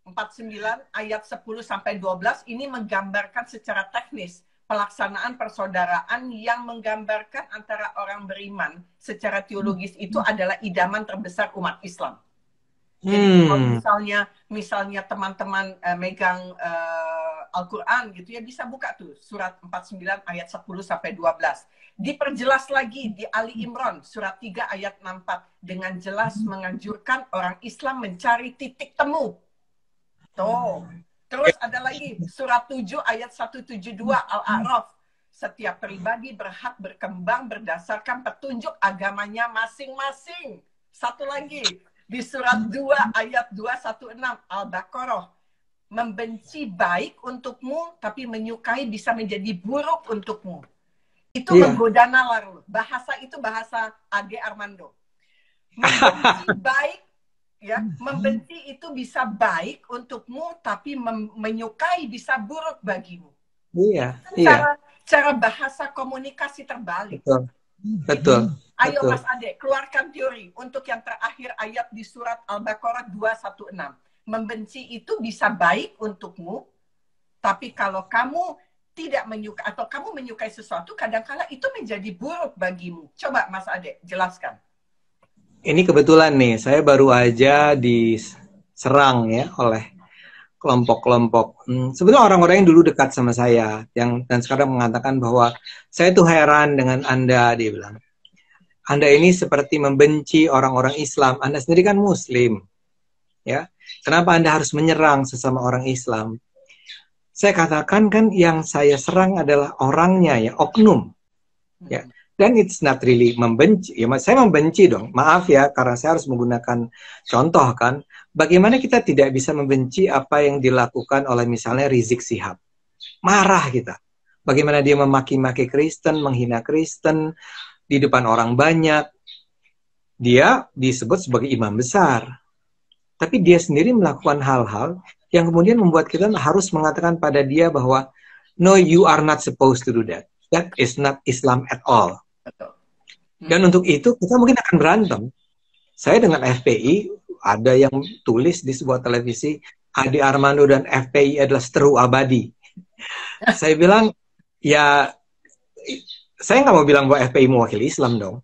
Speaker 1: 49 ayat 10-12 ini menggambarkan secara teknis pelaksanaan persaudaraan yang menggambarkan antara orang beriman secara teologis itu adalah idaman terbesar umat Islam. Jadi kalau misalnya teman-teman megang Al-Quran gitu ya, bisa buka tuh surat 49 ayat 10-12. Diperjelas lagi di Ali Imran surat 3 ayat 64 dengan jelas menganjurkan orang Islam mencari titik temu Tuh. Terus ada lagi surat 7 ayat 172 Al-A'raf. Setiap pribadi berhak berkembang berdasarkan petunjuk agamanya masing-masing. Satu lagi di surat 2 ayat 216 Al-Baqarah. Membenci baik untukmu tapi menyukai bisa menjadi buruk untukmu. Itu menggoda nalar. Bahasa itu bahasa Ade Armando. Membenci baik, ya, membenci itu bisa baik untukmu, tapi menyukai bisa buruk bagimu.
Speaker 2: Iya,
Speaker 1: Cara bahasa komunikasi terbalik.
Speaker 2: Betul. Betul.
Speaker 1: Ayo
Speaker 2: Betul.
Speaker 1: Mas Ade, keluarkan teori untuk yang terakhir ayat di surat Al-Baqarah 216. Membenci itu bisa baik untukmu, tapi kalau kamu tidak menyukai atau kamu menyukai sesuatu, kadang-kala itu menjadi buruk bagimu. Coba Mas Ade, jelaskan.
Speaker 2: Ini kebetulan nih, saya baru aja diserang ya oleh kelompok-kelompok. Sebenarnya orang-orang yang dulu dekat sama saya, dan sekarang mengatakan bahwa saya tuh heran dengan Anda, dia bilang. Anda ini seperti membenci orang-orang Islam. Anda sendiri kan Muslim, ya. Kenapa Anda harus menyerang sesama orang Islam? Saya katakan kan yang saya serang adalah orangnya, ya, oknum, ya. Dan it's not really membenci. Ya, saya membenci dong. Maaf ya, karena saya harus menggunakan contoh kan. Bagaimana kita tidak bisa membenci apa yang dilakukan oleh misalnya Rizik Syihab. Marah kita. Bagaimana dia memaki-maki Kristen, menghina Kristen di depan orang banyak. Dia disebut sebagai imam besar. Tapi dia sendiri melakukan hal-hal yang kemudian membuat kita harus mengatakan pada dia bahwa no, you are not supposed to do that. That is not Islam at all. Dan untuk itu kita mungkin akan berantem. Saya dengan FPI, ada yang tulis di sebuah televisi, Ade Armando dan FPI adalah seteru abadi. Saya bilang, ya, saya nggak mau bilang bahwa FPI mewakili Islam dong.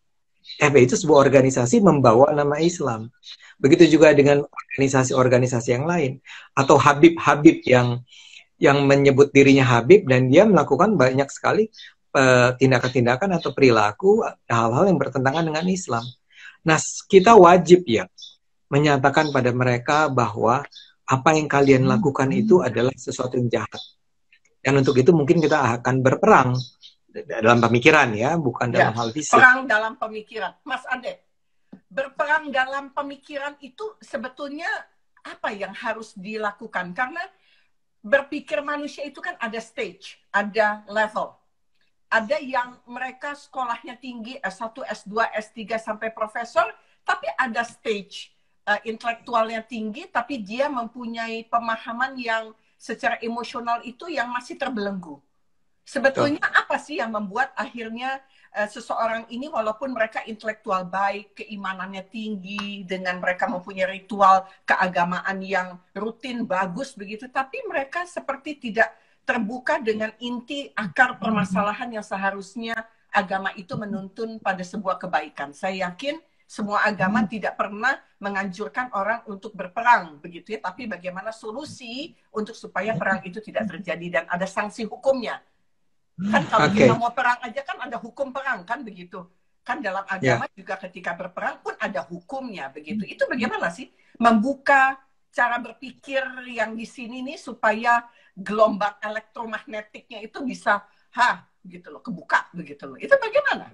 Speaker 2: FPI itu sebuah organisasi membawa nama Islam. Begitu juga dengan organisasi-organisasi yang lain. Atau Habib-Habib yang menyebut dirinya Habib dan dia melakukan banyak sekali tindakan-tindakan atau perilaku hal-hal yang bertentangan dengan Islam. Nah, kita wajib ya menyatakan pada mereka bahwa apa yang kalian lakukan itu adalah sesuatu yang jahat. Dan untuk itu mungkin kita akan berperang dalam pemikiran ya, bukan dalam hal fisik.
Speaker 1: Perang dalam pemikiran. Mas Ade, berperang dalam pemikiran itu sebetulnya apa yang harus dilakukan? Karena berpikir manusia itu kan ada stage, ada level. Ada yang mereka sekolahnya tinggi, S1, S2, S3 sampai profesor, tapi ada stage intelektualnya tinggi, tapi dia mempunyai pemahaman yang secara emosional itu yang masih terbelenggu. Sebetulnya apa sih yang membuat akhirnya seseorang ini walaupun mereka intelektual baik, keimanannya tinggi, dengan mereka mempunyai ritual keagamaan yang rutin, bagus begitu, tapi mereka seperti tidak terbuka dengan inti akar permasalahan yang seharusnya agama itu menuntun pada sebuah kebaikan. Saya yakin semua agama tidak pernah menganjurkan orang untuk berperang begitu ya, tapi bagaimana solusi untuk supaya perang itu tidak terjadi dan ada sanksi hukumnya. Kan kalau kita mau perang aja kan ada hukum perang kan begitu. Kan dalam agama juga ketika berperang pun ada hukumnya begitu. Itu bagaimana sih membuka cara berpikir yang di sini nih supaya gelombang elektromagnetiknya itu bisa gitu loh, kebuka begitu loh. Itu bagaimana?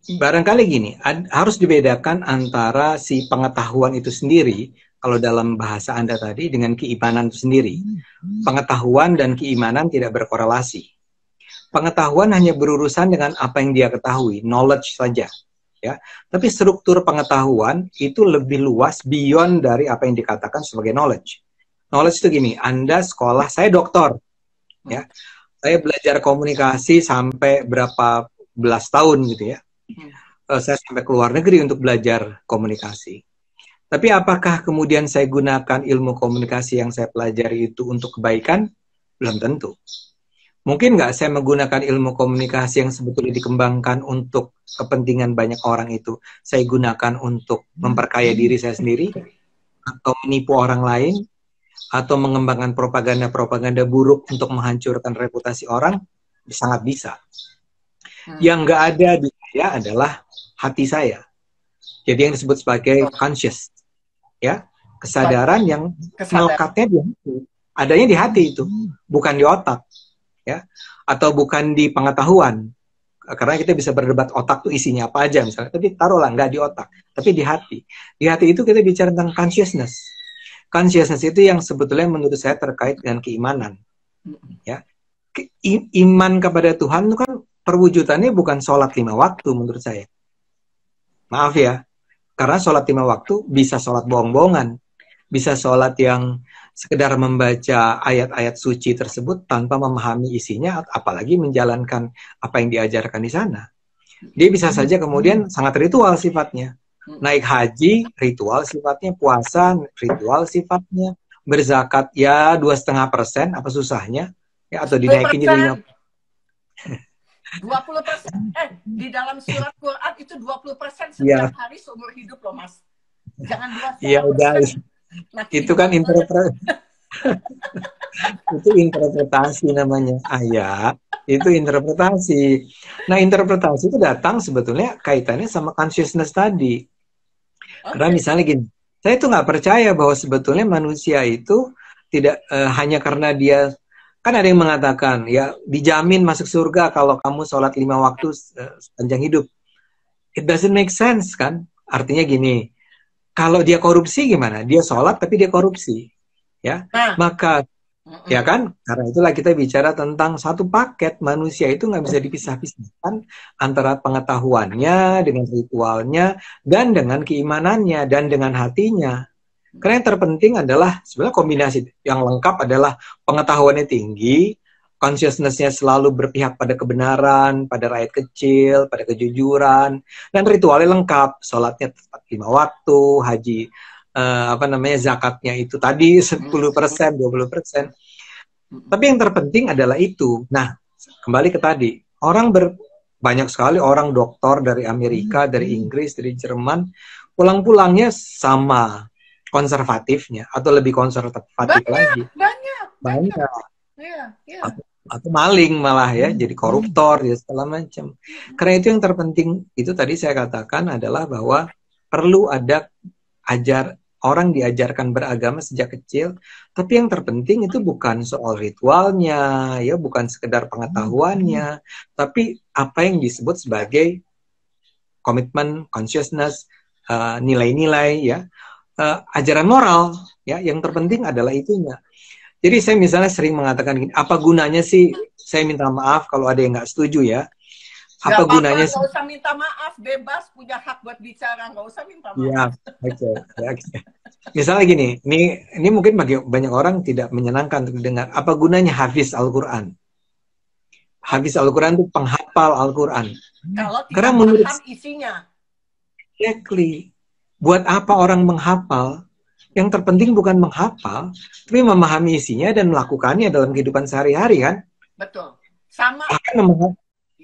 Speaker 2: Barangkali gini, harus dibedakan antara si pengetahuan itu sendiri, kalau dalam bahasa Anda tadi, dengan keimanan itu sendiri. Pengetahuan dan keimanan tidak berkorelasi. Pengetahuan hanya berurusan dengan apa yang dia ketahui, knowledge saja. Ya. Tapi struktur pengetahuan itu lebih luas beyond dari apa yang dikatakan sebagai knowledge. Knowledge itu gini, Anda sekolah, saya doktor, ya, saya belajar komunikasi sampai berapa belas tahun gitu ya, saya sampai ke luar negeri untuk belajar komunikasi. Tapi apakah kemudian saya gunakan ilmu komunikasi yang saya pelajari itu untuk kebaikan? Belum tentu. Mungkin nggak saya menggunakan ilmu komunikasi yang sebetulnya dikembangkan untuk kepentingan banyak orang itu, saya gunakan untuk memperkaya diri saya sendiri, atau menipu orang lain, atau mengembangkan propaganda-propaganda buruk untuk menghancurkan reputasi orang, sangat bisa. Yang nggak ada di saya adalah hati saya. Jadi yang disebut sebagai conscious, ya, kesadaran yang
Speaker 1: Kesadaran.
Speaker 2: melekatnya di hati. Adanya di hati itu, bukan di otak, ya, atau bukan di pengetahuan. Karena kita bisa berdebat otak tuh isinya apa aja misalnya, tapi taruhlah nggak di otak, tapi di hati. Di hati itu kita bicara tentang consciousness. Consciousness itu yang sebetulnya menurut saya terkait dengan keimanan. Ya, iman kepada Tuhan itu kan perwujudannya bukan sholat 5 waktu menurut saya. Maaf ya, karena sholat 5 waktu bisa sholat bohong-bohongan, bisa sholat yang sekedar membaca ayat-ayat suci tersebut tanpa memahami isinya, apalagi menjalankan apa yang diajarkan di sana. Dia bisa saja kemudian sangat ritual sifatnya. Naik haji, ritual sifatnya. Puasa, ritual sifatnya. Berzakat, ya 2,5%, apa susahnya? Ya, atau dinaikin jadi
Speaker 1: 20%. Di dalam surat Quran itu 20%
Speaker 2: ya.
Speaker 1: setiap hari seumur hidup loh, Mas. Jangan 2,5%.
Speaker 2: Iya, udah. Itu kan itu interpretasi namanya ayat, itu interpretasi. Nah, interpretasi itu datang sebetulnya kaitannya sama consciousness tadi. Karena misalnya gini, saya tuh nggak percaya bahwa sebetulnya manusia itu tidak hanya karena dia, kan ada yang mengatakan ya dijamin masuk surga kalau kamu sholat 5 waktu sepanjang hidup. It doesn't make sense kan? Artinya gini, kalau dia korupsi gimana? Dia sholat tapi dia korupsi, ya. Maka, ya kan? Karena itulah kita bicara tentang satu paket. Manusia itu nggak bisa dipisah-pisahkan antara pengetahuannya dengan ritualnya dan dengan keimanannya dan dengan hatinya. Karena yang terpenting adalah sebenarnya kombinasi yang lengkap adalah pengetahuannya tinggi, consciousness-nya selalu berpihak pada kebenaran, pada rakyat kecil, pada kejujuran, dan ritualnya lengkap, sholatnya tepat 5 waktu, haji, zakatnya itu tadi 10%, 20%. Tapi yang terpenting adalah itu. Nah, kembali ke tadi, banyak sekali orang doktor dari Amerika, dari Inggris, dari Jerman, pulang-pulangnya sama konservatifnya, atau lebih konservatif lagi. Banyak.
Speaker 1: Iya.
Speaker 2: Atau maling malah ya, jadi koruptor ya segala macam. Karena itu yang terpenting itu tadi saya katakan adalah bahwa perlu ada orang diajarkan beragama sejak kecil, tapi yang terpenting itu bukan soal ritualnya, ya bukan sekedar pengetahuannya, tapi apa yang disebut sebagai komitmen, consciousness, nilai-nilai ya, ajaran moral ya, yang terpenting adalah itunya. Jadi saya misalnya sering mengatakan gini, apa gunanya sih, saya minta maaf kalau ada yang nggak setuju ya. Apa gunanya sih?
Speaker 1: Nggak usah minta maaf, bebas, punya hak buat bicara, nggak usah minta maaf.
Speaker 2: Ya, okay. Misalnya gini, ini mungkin bagi banyak orang tidak menyenangkan untuk dengar. Apa gunanya hafiz Al-Quran? Hafiz Al-Quran itu penghafal Al-Quran.
Speaker 1: Kalau tidak paham isinya.
Speaker 2: Exactly. Buat apa orang menghafal? Yang terpenting bukan menghafal, tapi memahami isinya dan melakukannya dalam kehidupan sehari-hari kan?
Speaker 1: Betul. Sama.
Speaker 2: Bahkan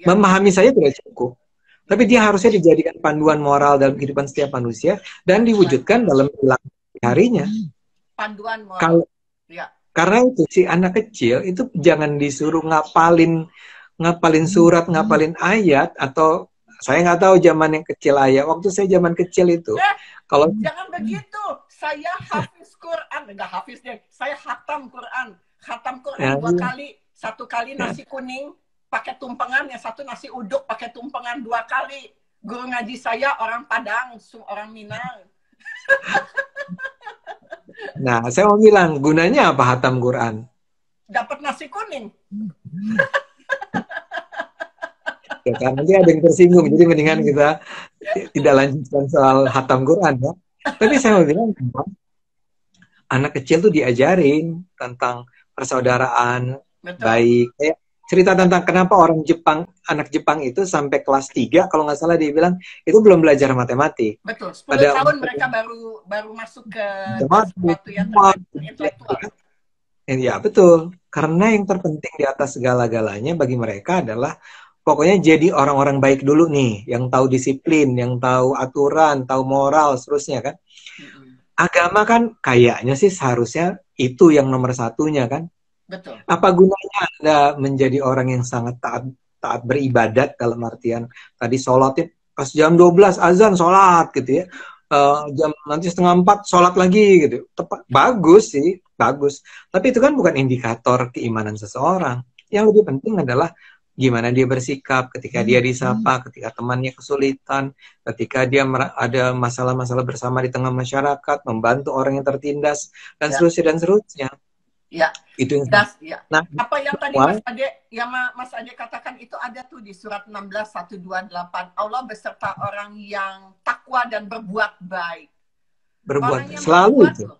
Speaker 2: memahami saja tidak cukup. Tapi dia harusnya dijadikan panduan moral dalam kehidupan setiap manusia dan diwujudkan dalam harinya.
Speaker 1: Panduan moral.
Speaker 2: Karena itu si anak kecil itu jangan disuruh ngapalin surat, ngapalin ayat, atau saya nggak tahu zaman yang kecil ayat. Waktu saya zaman kecil itu, kalau
Speaker 1: jangan begitu. Saya hafiz Quran, enggak hafiz deh. Saya khatam Quran. Khatam Quran 2 kali. 1 kali nasi kuning pakai tumpengan, yang 1 nasi uduk pakai tumpengan 2 kali. Guru ngaji saya orang Padang, orang Minang.
Speaker 2: Nah, saya mau bilang, gunanya apa khatam Quran?
Speaker 1: Dapat nasi kuning.
Speaker 2: Ya, kan nanti ada yang tersinggung, jadi mendingan kita tidak lanjutkan soal khatam Quran ya. Tapi saya mau bilang, anak kecil tuh diajarin tentang persaudaraan. Betul. Baik. Kayak cerita tentang kenapa anak Jepang itu sampai kelas 3, kalau nggak salah dia bilang, itu belum belajar matematik.
Speaker 1: Betul, 10 tahun mereka baru masuk ke sesuatu yang intelektual.
Speaker 2: Ya, betul. Karena yang terpenting di atas segala-galanya bagi mereka adalah pokoknya jadi orang-orang baik dulu nih, yang tahu disiplin, yang tahu aturan, tahu moral, seterusnya kan. Agama kan kayaknya sih seharusnya itu yang nomor satunya kan.
Speaker 1: Betul.
Speaker 2: Apa gunanya Anda menjadi orang yang sangat taat beribadat dalam artian tadi sholatnya pas jam 12 azan sholat gitu ya. jam nanti setengah 4 sholat lagi gitu. Tepat, bagus sih, bagus. Tapi itu kan bukan indikator keimanan seseorang. Yang lebih penting adalah gimana dia bersikap ketika dia disapa, ketika temannya kesulitan, ketika dia ada masalah-masalah bersama di tengah masyarakat, membantu orang yang tertindas, dan
Speaker 1: Ya.
Speaker 2: seterusnya dan seterusnya.
Speaker 1: Ya.
Speaker 2: Itu yang
Speaker 1: Ya.
Speaker 2: nah,
Speaker 1: Apa yang tadi Mas Ade katakan itu ada tuh di surat 16:128. Allah beserta orang yang takwa dan berbuat baik.
Speaker 2: berbuat
Speaker 1: Orang yang
Speaker 2: selalu
Speaker 1: berbuat
Speaker 2: itu.
Speaker 1: loh.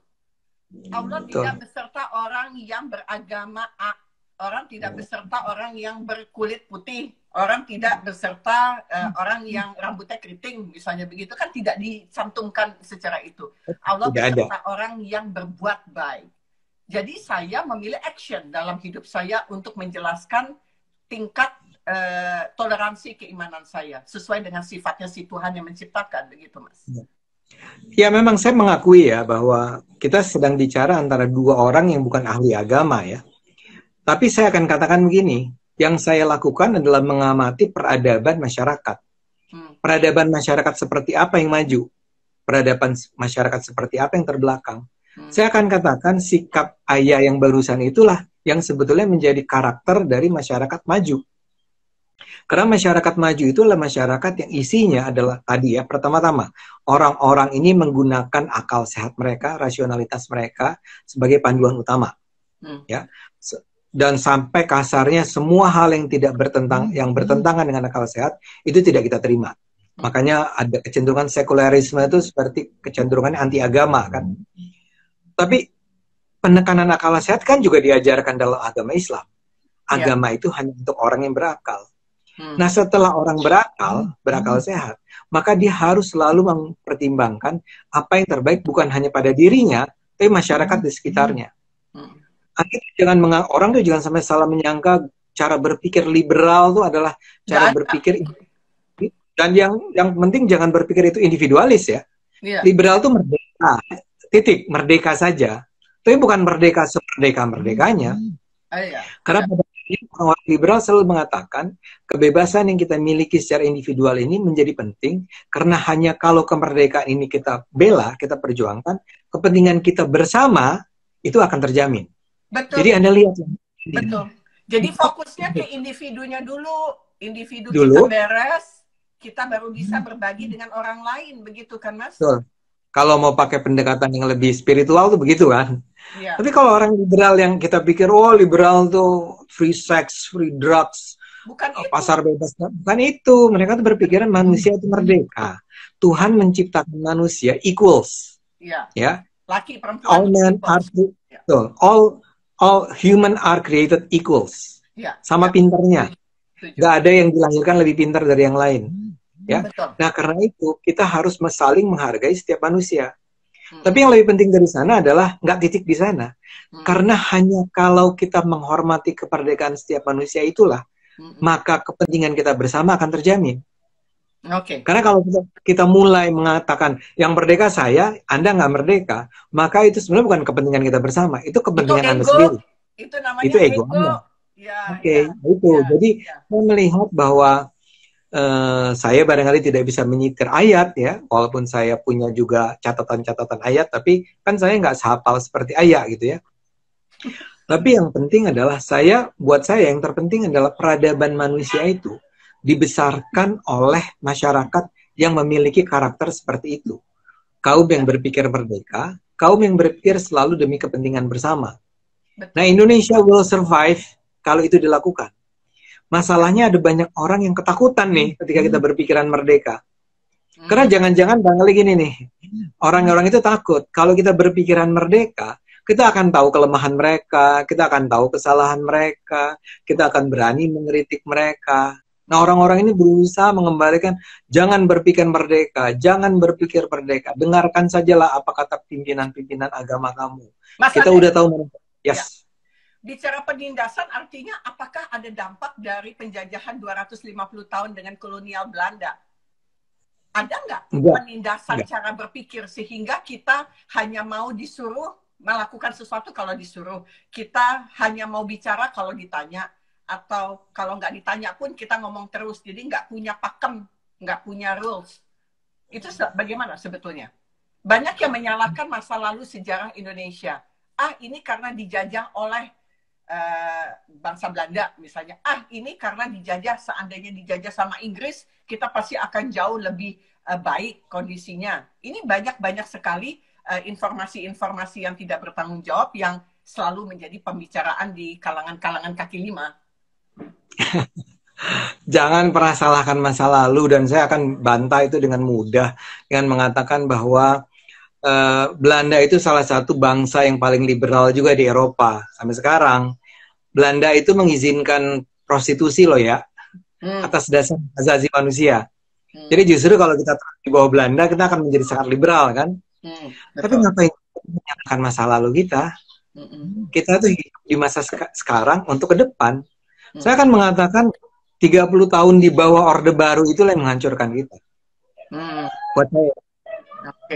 Speaker 1: Allah
Speaker 2: Betul.
Speaker 1: tidak beserta orang yang beragama A. Orang tidak beserta orang yang berkulit putih. Orang tidak beserta orang yang rambutnya keriting, misalnya begitu, kan tidak dicantumkan secara itu. Allah
Speaker 2: Tidak
Speaker 1: beserta
Speaker 2: ada.
Speaker 1: orang yang berbuat baik. Jadi saya memilih action dalam hidup saya untuk menjelaskan tingkat toleransi keimanan saya sesuai dengan sifatnya si Tuhan yang menciptakan, begitu Mas.
Speaker 2: Ya memang saya mengakui ya bahwa kita sedang bicara antara dua orang yang bukan ahli agama ya. Tapi saya akan katakan begini, yang saya lakukan adalah mengamati peradaban masyarakat. Peradaban masyarakat seperti apa yang maju? Peradaban masyarakat seperti apa yang terbelakang? Saya akan katakan sikap ayah yang barusan itulah yang sebetulnya menjadi karakter dari masyarakat maju. Karena masyarakat maju itu adalah masyarakat yang isinya adalah tadi ya, pertama-tama orang-orang ini menggunakan akal sehat mereka, rasionalitas mereka sebagai panduan utama. Ya. Dan sampai kasarnya semua hal yang tidak bertentangan dengan akal sehat itu tidak kita terima. Makanya ada kecenderungan sekularisme itu seperti kecenderungan anti agama kan. Tapi penekanan akal sehat kan juga diajarkan dalam agama Islam. Agama itu hanya untuk orang yang berakal. Nah, setelah orang berakal sehat, maka dia harus selalu mempertimbangkan apa yang terbaik bukan hanya pada dirinya, tapi masyarakat di sekitarnya. Orang tuh jangan sampai salah menyangka cara berpikir liberal itu adalah cara berpikir, dan yang penting jangan berpikir itu individualis ya. Liberal itu merdeka, titik, merdeka saja. Tapi bukan merdeka semerdeka-merdekanya. Karena pada orang liberal selalu mengatakan kebebasan yang kita miliki secara individual ini menjadi penting karena hanya kalau kemerdekaan ini kita bela, kita perjuangkan, kepentingan kita bersama itu akan terjamin.
Speaker 1: Betul.
Speaker 2: Jadi Anda lihat.
Speaker 1: Betul. Jadi fokusnya ke individunya dulu. Individu kita beres, kita baru bisa berbagi dengan orang lain. Begitu kan, Mas?
Speaker 2: Betul. Kalau mau pakai pendekatan yang lebih spiritual tuh begitu kan. Ya. Tapi kalau orang liberal yang kita pikir, oh liberal tuh free sex, free drugs,
Speaker 1: bukan
Speaker 2: pasar bebas. Bukan itu. Mereka tuh berpikiran manusia itu merdeka. Tuhan menciptakan manusia equals. Ya.
Speaker 1: Laki perempuan.
Speaker 2: All men are all human are created equals. Sama pinternya. Gak ada yang dilahirkan lebih pintar dari yang lain. Ya. Nah, karena itu kita harus saling menghargai setiap manusia. Tapi yang lebih penting dari sana adalah nggak titik di sana. Karena hanya kalau kita menghormati kemerdekaan setiap manusia itulah, maka kepentingan kita bersama akan terjamin. Karena kalau kita mulai mengatakan yang merdeka saya, Anda nggak merdeka, maka itu sebenarnya bukan kepentingan kita bersama, itu kepentingan Anda sendiri.
Speaker 1: Itu namanya
Speaker 2: itu ego Anda. Itu. Jadi saya melihat bahwa saya barangkali tidak bisa menyitir ayat ya, walaupun saya punya juga catatan-catatan ayat, tapi kan saya nggak sehafal seperti ayat gitu ya. Tapi yang penting adalah buat saya yang terpenting adalah peradaban manusia itu dibesarkan oleh masyarakat yang memiliki karakter seperti itu. Kaum yang berpikir merdeka, kaum yang berpikir selalu demi kepentingan bersama. Nah, Indonesia will survive kalau itu dilakukan. Masalahnya ada banyak orang yang ketakutan nih ketika kita berpikiran merdeka. Karena jangan-jangan barangkali gini nih, orang-orang itu takut kalau kita berpikiran merdeka, kita akan tahu kelemahan mereka, kita akan tahu kesalahan mereka, kita akan berani mengkritik mereka. Nah, orang-orang ini berusaha mengembalikan, jangan berpikir merdeka, jangan berpikir merdeka, dengarkan sajalah apa kata pimpinan-pimpinan agama kamu. Kita udah tahu. Yes.
Speaker 1: Ya. Bicara penindasan artinya apakah ada dampak dari penjajahan 250 tahun dengan kolonial Belanda? Ada nggak penindasan cara berpikir sehingga kita hanya mau disuruh melakukan sesuatu kalau disuruh, kita hanya mau bicara kalau ditanya, atau kalau nggak ditanya pun kita ngomong terus, jadi nggak punya pakem, nggak punya rules. Itu bagaimana sebetulnya? Banyak yang menyalahkan masa lalu sejarah Indonesia. Ah, ini karena dijajah oleh bangsa Belanda misalnya. Ah, ini karena dijajah, seandainya dijajah sama Inggris, kita pasti akan jauh lebih baik kondisinya. Ini banyak sekali informasi-informasi yang tidak bertanggung jawab yang selalu menjadi pembicaraan di kalangan-kalangan kaki lima.
Speaker 2: Jangan pernah salahkan masa lalu, dan saya akan bantah itu dengan mudah dengan mengatakan bahwa Belanda itu salah satu bangsa yang paling liberal juga di Eropa sampai sekarang. Belanda itu mengizinkan prostitusi loh ya, atas dasar hak asasi manusia. Jadi justru kalau kita di bawah Belanda, kita akan menjadi sangat liberal kan. Tapi ngapain menyalahkan masa lalu kita? Kita tuh hidup di masa sekarang untuk ke depan. Saya akan mengatakan 30 tahun di bawah Orde Baru itulah yang menghancurkan kita. Buat saya.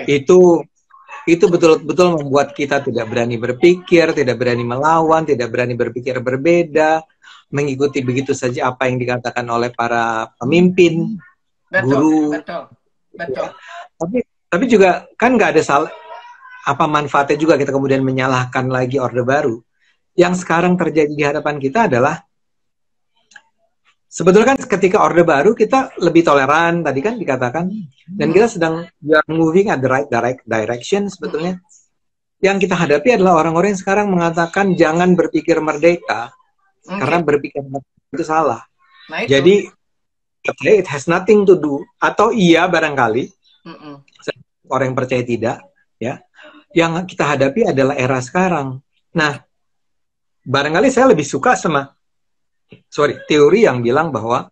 Speaker 2: Itu betul-betul membuat kita tidak berani berpikir, tidak berani melawan, tidak berani berpikir berbeda, mengikuti begitu saja apa yang dikatakan oleh para pemimpin, guru.
Speaker 1: Betul.
Speaker 2: Ya. Tapi juga kan nggak ada apa manfaatnya juga kita kemudian menyalahkan lagi Orde Baru. Yang sekarang terjadi di hadapan kita adalah sebetulnya kan ketika Orde Baru kita lebih toleran, tadi kan dikatakan, dan kita sedang moving at the right direction sebetulnya. Yang kita hadapi adalah orang-orang yang sekarang mengatakan jangan berpikir merdeka, karena berpikir merdeka itu salah. Jadi, it has nothing to do, atau iya barangkali, orang yang percaya tidak, ya. Yang kita hadapi adalah era sekarang. Nah, barangkali saya lebih suka sama teori yang bilang bahwa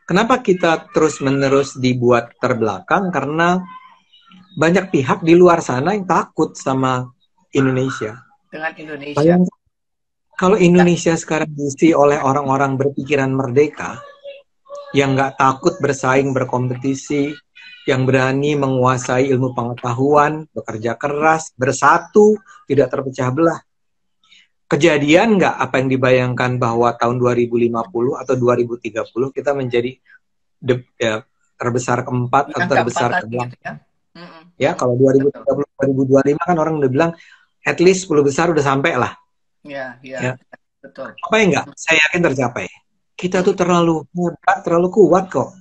Speaker 2: kenapa kita terus-menerus dibuat terbelakang, karena banyak pihak di luar sana yang takut sama Indonesia.
Speaker 1: Dengan Indonesia.
Speaker 2: Kalau Indonesia sekarang diisi oleh orang-orang berpikiran merdeka, yang nggak takut bersaing, berkompetisi, yang berani menguasai ilmu pengetahuan, bekerja keras, bersatu, tidak terpecah belah. Kejadian nggak apa yang dibayangkan bahwa tahun 2050 atau 2030 kita menjadi terbesar keempat atau terbesar kedua. Gitu ya, kalau 2030 2025 kan orang udah bilang at least 10 besar udah sampai lah.
Speaker 1: Ya. Betul.
Speaker 2: Apa yang nggak? Saya yakin tercapai. Kita tuh terlalu muda, terlalu kuat kok.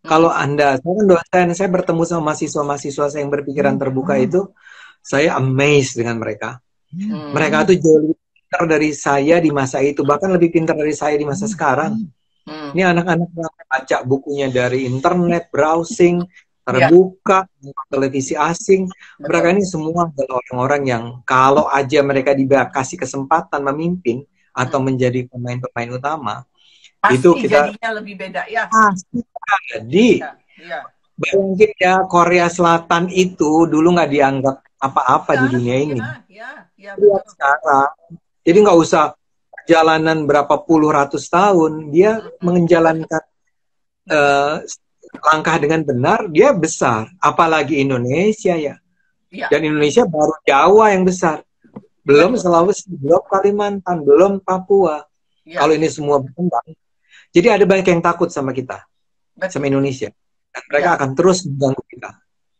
Speaker 2: Kalau Anda, saya kan dosen, saya bertemu sama mahasiswa-mahasiswa saya yang berpikiran terbuka itu, saya amazed dengan mereka. Mereka tuh jauh lebih pintar dari saya di masa itu, bahkan lebih pintar dari saya di masa sekarang. Ini anak-anak yang baca bukunya dari internet, browsing, terbuka, televisi asing. Mereka ini semua adalah orang-orang yang kalau aja mereka dikasih kesempatan memimpin atau menjadi pemain-pemain utama,
Speaker 1: pasti
Speaker 2: itu kita
Speaker 1: jadinya lebih beda ya.
Speaker 2: Pasti jadi. Bayangin ya, Korea Selatan itu dulu nggak dianggap apa-apa di dunia ini. Lihat sekarang. Jadi nggak usah perjalanan berapa puluh ratus tahun, dia menjalankan langkah dengan benar, dia besar. Apalagi Indonesia ya. Dan Indonesia baru Jawa yang besar. Belum Sulawesi, belum Kalimantan, belum Papua. Kalau ini semua berkembang. Jadi ada banyak yang takut sama kita. Sama Indonesia. Dan mereka akan terus mengganggu kita.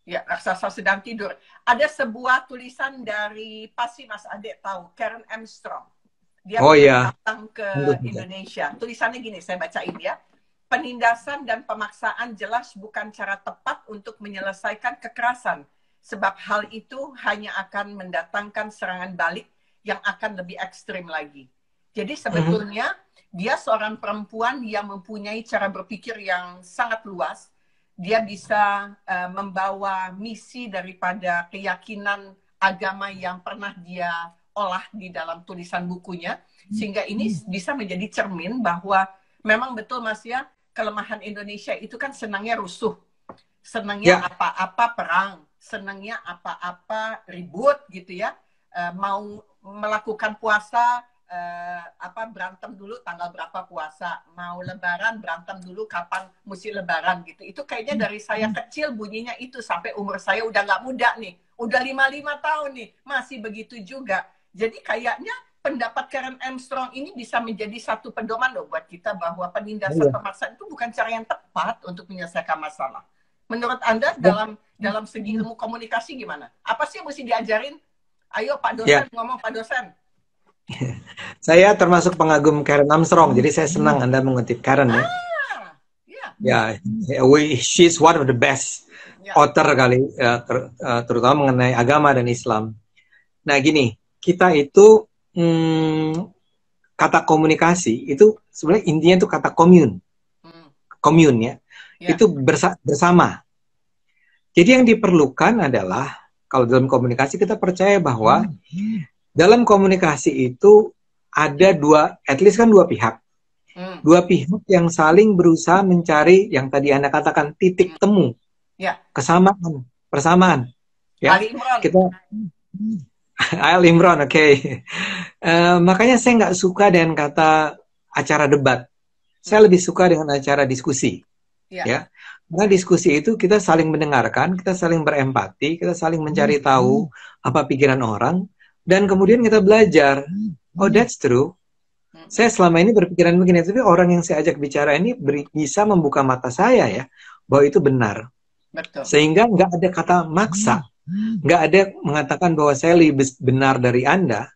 Speaker 1: Ya, raksasa sedang tidur. Ada sebuah tulisan dari, pasti Mas Ade tahu, Karen Armstrong. Dia datang ke Indonesia. Tulisannya gini, saya bacain ya. Penindasan dan pemaksaan jelas bukan cara tepat untuk menyelesaikan kekerasan. Sebab hal itu hanya akan mendatangkan serangan balik yang akan lebih ekstrim lagi. Jadi sebetulnya dia seorang perempuan yang mempunyai cara berpikir yang sangat luas. Dia bisa membawa misi daripada keyakinan agama yang pernah dia olah di dalam tulisan bukunya. Sehingga ini bisa menjadi cermin bahwa memang betul Mas ya, kelemahan Indonesia itu kan senangnya rusuh. Senangnya apa-apa perang. Senangnya apa-apa ribut gitu ya. Mau melakukan puasa, berantem dulu tanggal berapa puasa, mau lebaran berantem dulu kapan mesti lebaran gitu. Itu kayaknya dari saya kecil bunyinya itu sampai umur saya udah nggak muda nih, udah 55 tahun nih masih begitu juga. Jadi kayaknya pendapat Karen Armstrong ini bisa menjadi satu pedoman loh buat kita bahwa penindasan pemaksaan itu bukan cara yang tepat untuk menyelesaikan masalah. Menurut Anda dalam segi ilmu komunikasi gimana? Apa sih yang mesti diajarin? Ayo Pak dosen,
Speaker 2: Ya,
Speaker 1: ngomong Pak dosen.
Speaker 2: saya termasuk pengagum Karen Armstrong, jadi saya senang Anda mengutip Karen ya.
Speaker 1: Ah, ya,
Speaker 2: Ya, she's one of the best
Speaker 1: ya.
Speaker 2: author kali, terutama mengenai agama dan Islam. Nah, gini, kita itu kata komunikasi itu sebenarnya intinya itu kata commune ya,
Speaker 1: Ya.
Speaker 2: itu bersama. Jadi yang diperlukan adalah kalau dalam komunikasi kita percaya bahwa dalam komunikasi itu ada at least kan dua pihak. Dua pihak yang saling berusaha mencari yang tadi Anda katakan titik temu.
Speaker 1: Ya.
Speaker 2: Kesamaan, persamaan. Ya.
Speaker 1: Ali Imran.
Speaker 2: Kita Ali Imran, oke. Makanya saya nggak suka dengan kata acara debat. Saya lebih suka dengan acara diskusi. Ya. Karena diskusi itu kita saling mendengarkan, kita saling berempati, kita saling mencari tahu apa pikiran orang, dan kemudian kita belajar. Oh, that's true. Saya selama ini berpikiran begini, tapi orang yang saya ajak bicara ini bisa membuka mata saya ya, bahwa itu benar.
Speaker 1: Betul. Sehingga
Speaker 2: nggak ada kata maksa, nggak ada mengatakan bahwa saya lebih benar dari Anda.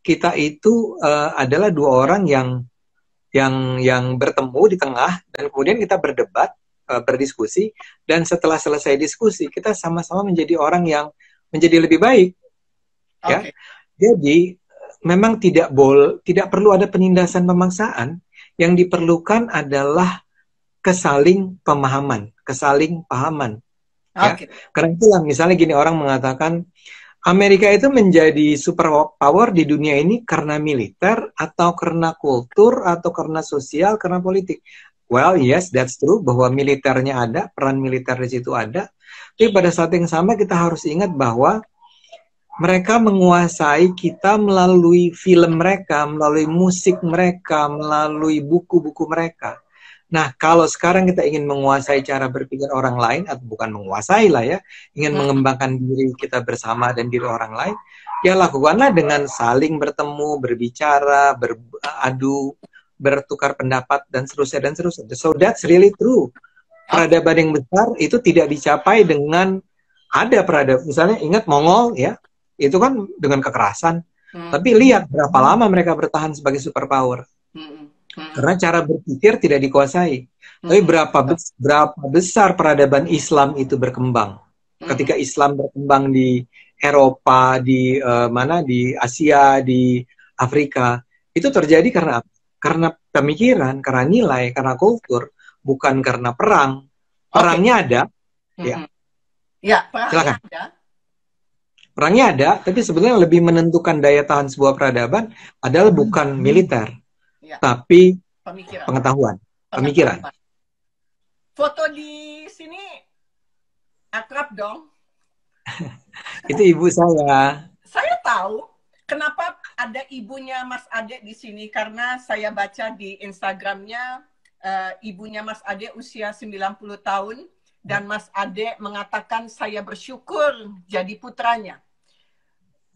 Speaker 2: Kita itu adalah dua orang yang bertemu di tengah, dan kemudian kita berdebat, berdiskusi, dan setelah selesai diskusi kita sama-sama menjadi orang yang menjadi lebih baik. Ya, jadi memang tidak perlu ada penindasan pemaksaan. Yang diperlukan adalah kesaling pahaman. Ya, karena itulah misalnya gini, orang mengatakan Amerika itu menjadi superpower di dunia ini karena militer atau karena kultur atau karena sosial, karena politik. Well, yes, that's true, bahwa militernya ada, peran militer di situ ada. Tapi pada saat yang sama kita harus ingat bahwa mereka menguasai kita melalui film mereka, melalui musik mereka, melalui buku-buku mereka. Nah, kalau sekarang kita ingin menguasai cara berpikir orang lain, atau bukan menguasai lah ya, ingin mengembangkan diri kita bersama dan diri orang lain, ya lakukanlah dengan saling bertemu, berbicara, beradu, bertukar pendapat, dan seterusnya, dan seterusnya. So that's really true. Peradaban yang besar itu tidak dicapai dengan ada peradaban. Misalnya ingat Mongol ya, itu kan dengan kekerasan. Tapi lihat berapa lama mereka bertahan sebagai superpower. Karena cara berpikir tidak dikuasai. Tapi berapa besar peradaban Islam itu berkembang. Ketika Islam berkembang di Eropa, di di Asia, di Afrika, itu terjadi karena apa? Karena pemikiran, karena nilai, karena kultur, bukan karena perang. Perangnya ada, ya.
Speaker 1: Ya, perangnya ada.
Speaker 2: Perangnya ada, tapi sebenarnya lebih menentukan daya tahan sebuah peradaban adalah bukan militer, tapi pengetahuan, pemikiran.
Speaker 1: Foto di sini akrab dong.
Speaker 2: Itu ibu saya.
Speaker 1: Saya tahu kenapa ada ibunya Mas Ade di sini, karena saya baca di Instagramnya ibunya Mas Ade usia 90 tahun dan Mas Ade mengatakan saya bersyukur jadi putranya.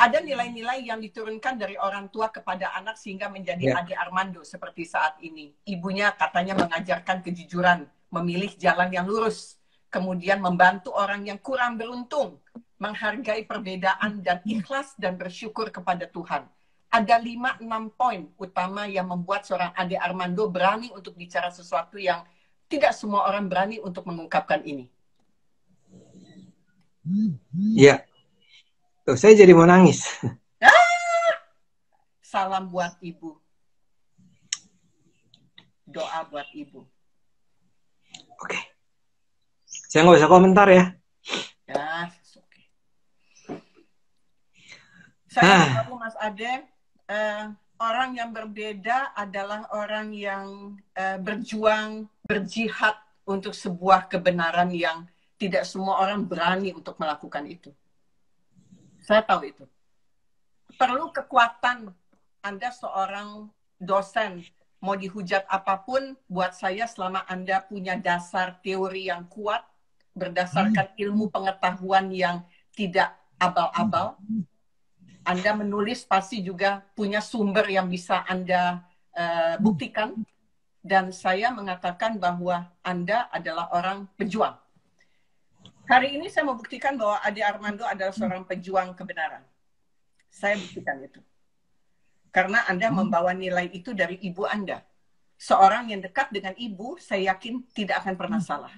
Speaker 1: Ada nilai-nilai yang diturunkan dari orang tua kepada anak sehingga menjadi Ade Armando seperti saat ini. Ibunya katanya mengajarkan kejujuran, memilih jalan yang lurus, kemudian membantu orang yang kurang beruntung, menghargai perbedaan dan ikhlas dan bersyukur kepada Tuhan. Ada 5-6 poin utama yang membuat seorang Ade Armando berani untuk bicara sesuatu yang tidak semua orang berani untuk mengungkapkan ini.
Speaker 2: Iya. Tuh, saya jadi mau nangis.
Speaker 1: Salam buat ibu. Doa buat ibu.
Speaker 2: Oke. Saya nggak usah komentar ya.
Speaker 1: Ya, oke. Saya tahu Mas Ade, orang yang berbeda adalah orang yang berjuang, berjihad untuk sebuah kebenaran yang tidak semua orang berani untuk melakukan itu. Saya tahu itu. Perlu kekuatan. Anda seorang dosen, mau dihujat apapun, buat saya selama Anda punya dasar teori yang kuat, berdasarkan ilmu pengetahuan yang tidak abal-abal, Anda menulis pasti juga punya sumber yang bisa Anda buktikan. Dan saya mengatakan bahwa Anda adalah orang pejuang. Hari ini saya membuktikan bahwa Ade Armando adalah seorang pejuang kebenaran. Saya buktikan itu. Karena Anda membawa nilai itu dari ibu Anda. Seorang yang dekat dengan ibu, saya yakin tidak akan pernah salah.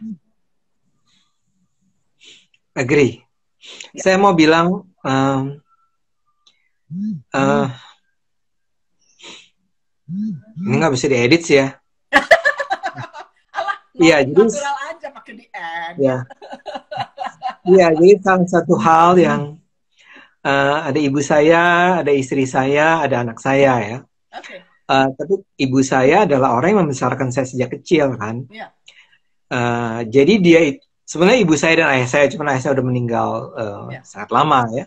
Speaker 2: Agree. Ya. Saya mau bilang, ini nggak bisa diedit sih ya. Iya, jadi
Speaker 1: natural aja pakai di edit.
Speaker 2: Ya. Iya, jadi salah satu hal yang ada ibu saya, ada istri saya, ada anak saya ya.
Speaker 1: Okay.
Speaker 2: Tapi ibu saya adalah orang yang membesarkan saya sejak kecil kan.
Speaker 1: Yeah.
Speaker 2: Jadi dia sebenarnya ibu saya dan ayah saya, cuma ayah saya udah meninggal sangat lama ya.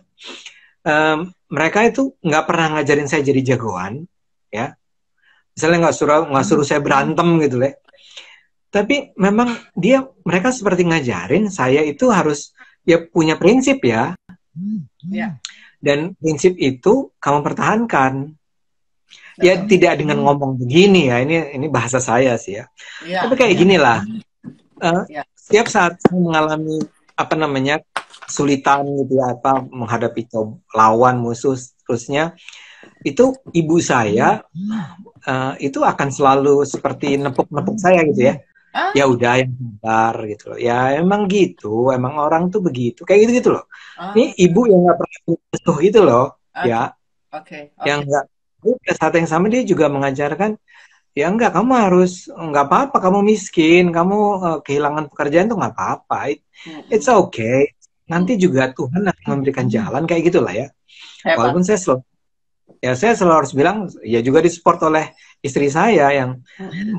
Speaker 2: Mereka itu nggak pernah ngajarin saya jadi jagoan, ya. Misalnya nggak suruh saya berantem gitu ya. Tapi memang mereka seperti ngajarin saya itu harus ya punya prinsip ya.
Speaker 1: Yeah.
Speaker 2: Dan prinsip itu kamu pertahankan. Ya tidak dengan ngomong begini ya, ini bahasa saya sih ya. Yeah. Tapi kayak gini lah. Setiap saat saya mengalami kesulitan gitu ya, menghadapi lawan musuh terusnya, itu ibu saya itu akan selalu seperti nepuk-nepuk saya gitu ya. Ya udah yang sabar gitu loh. Ya emang gitu, emang orang tuh begitu. Kayak gitu loh. Ini ibu yang nggak pernah musuh gitu loh. Ya. Yang nggak saat yang sama dia juga mengajarkan, ya enggak, kamu harus, nggak apa-apa kamu miskin, kamu kehilangan pekerjaan tuh nggak apa-apa. It's okay. Nanti juga Tuhan akan memberikan jalan kayak gitulah ya. Walaupun saya selalu harus bilang, ya juga disupport oleh istri saya yang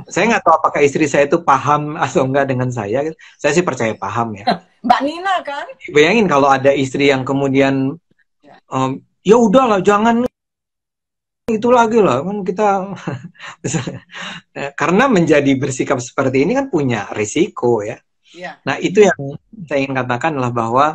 Speaker 2: saya nggak tahu apakah istri saya itu paham atau enggak dengan saya. Saya sih percaya paham ya.
Speaker 1: Mbak Nina kan?
Speaker 2: Bayangin kalau ada istri yang kemudian ya udahlah jangan itu lagi lah kan kita karena menjadi bersikap seperti ini kan punya risiko ya. Nah itu yang saya ingin katakan adalah bahwa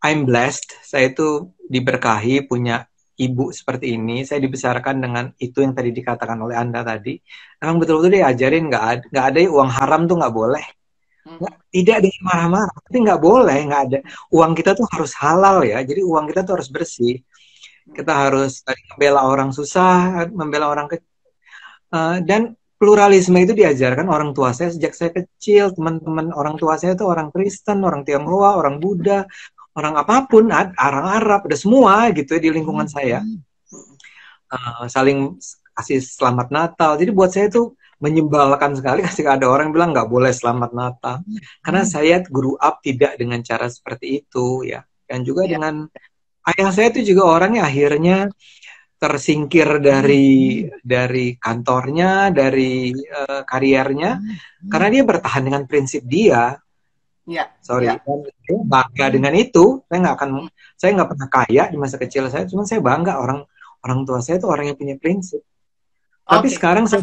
Speaker 2: I'm blessed, saya itu diberkahi punya ibu seperti ini, saya dibesarkan dengan itu yang tadi dikatakan oleh Anda tadi. Memang betul-betul diajarin nggak ada uang haram tuh nggak boleh. Tidak dengan marah-marah, tapi nggak boleh, nggak ada. Uang kita tuh harus halal ya, jadi uang kita tuh harus bersih. Kita harus membela orang susah, membela orang kecil. Dan pluralisme itu diajarkan orang tua saya sejak saya kecil. Teman-teman orang tua saya itu orang Kristen, orang Tionghoa, orang Buddha, orang apapun, orang Arab, ada semua gitu ya di lingkungan saya. Saling kasih selamat Natal. Jadi buat saya itu menyebalkan sekali ketika ada orang bilang nggak boleh selamat Natal. Karena saya grew up tidak dengan cara seperti itu ya. Dan juga dengan ayah saya itu juga orang yang akhirnya tersingkir dari kantornya, dari kariernya, karena dia bertahan dengan prinsip dia. Dia bangga dengan itu. Saya nggak pernah kaya di masa kecil saya, cuma saya bangga orang tua saya itu orang yang punya prinsip. Tapi sekarang saya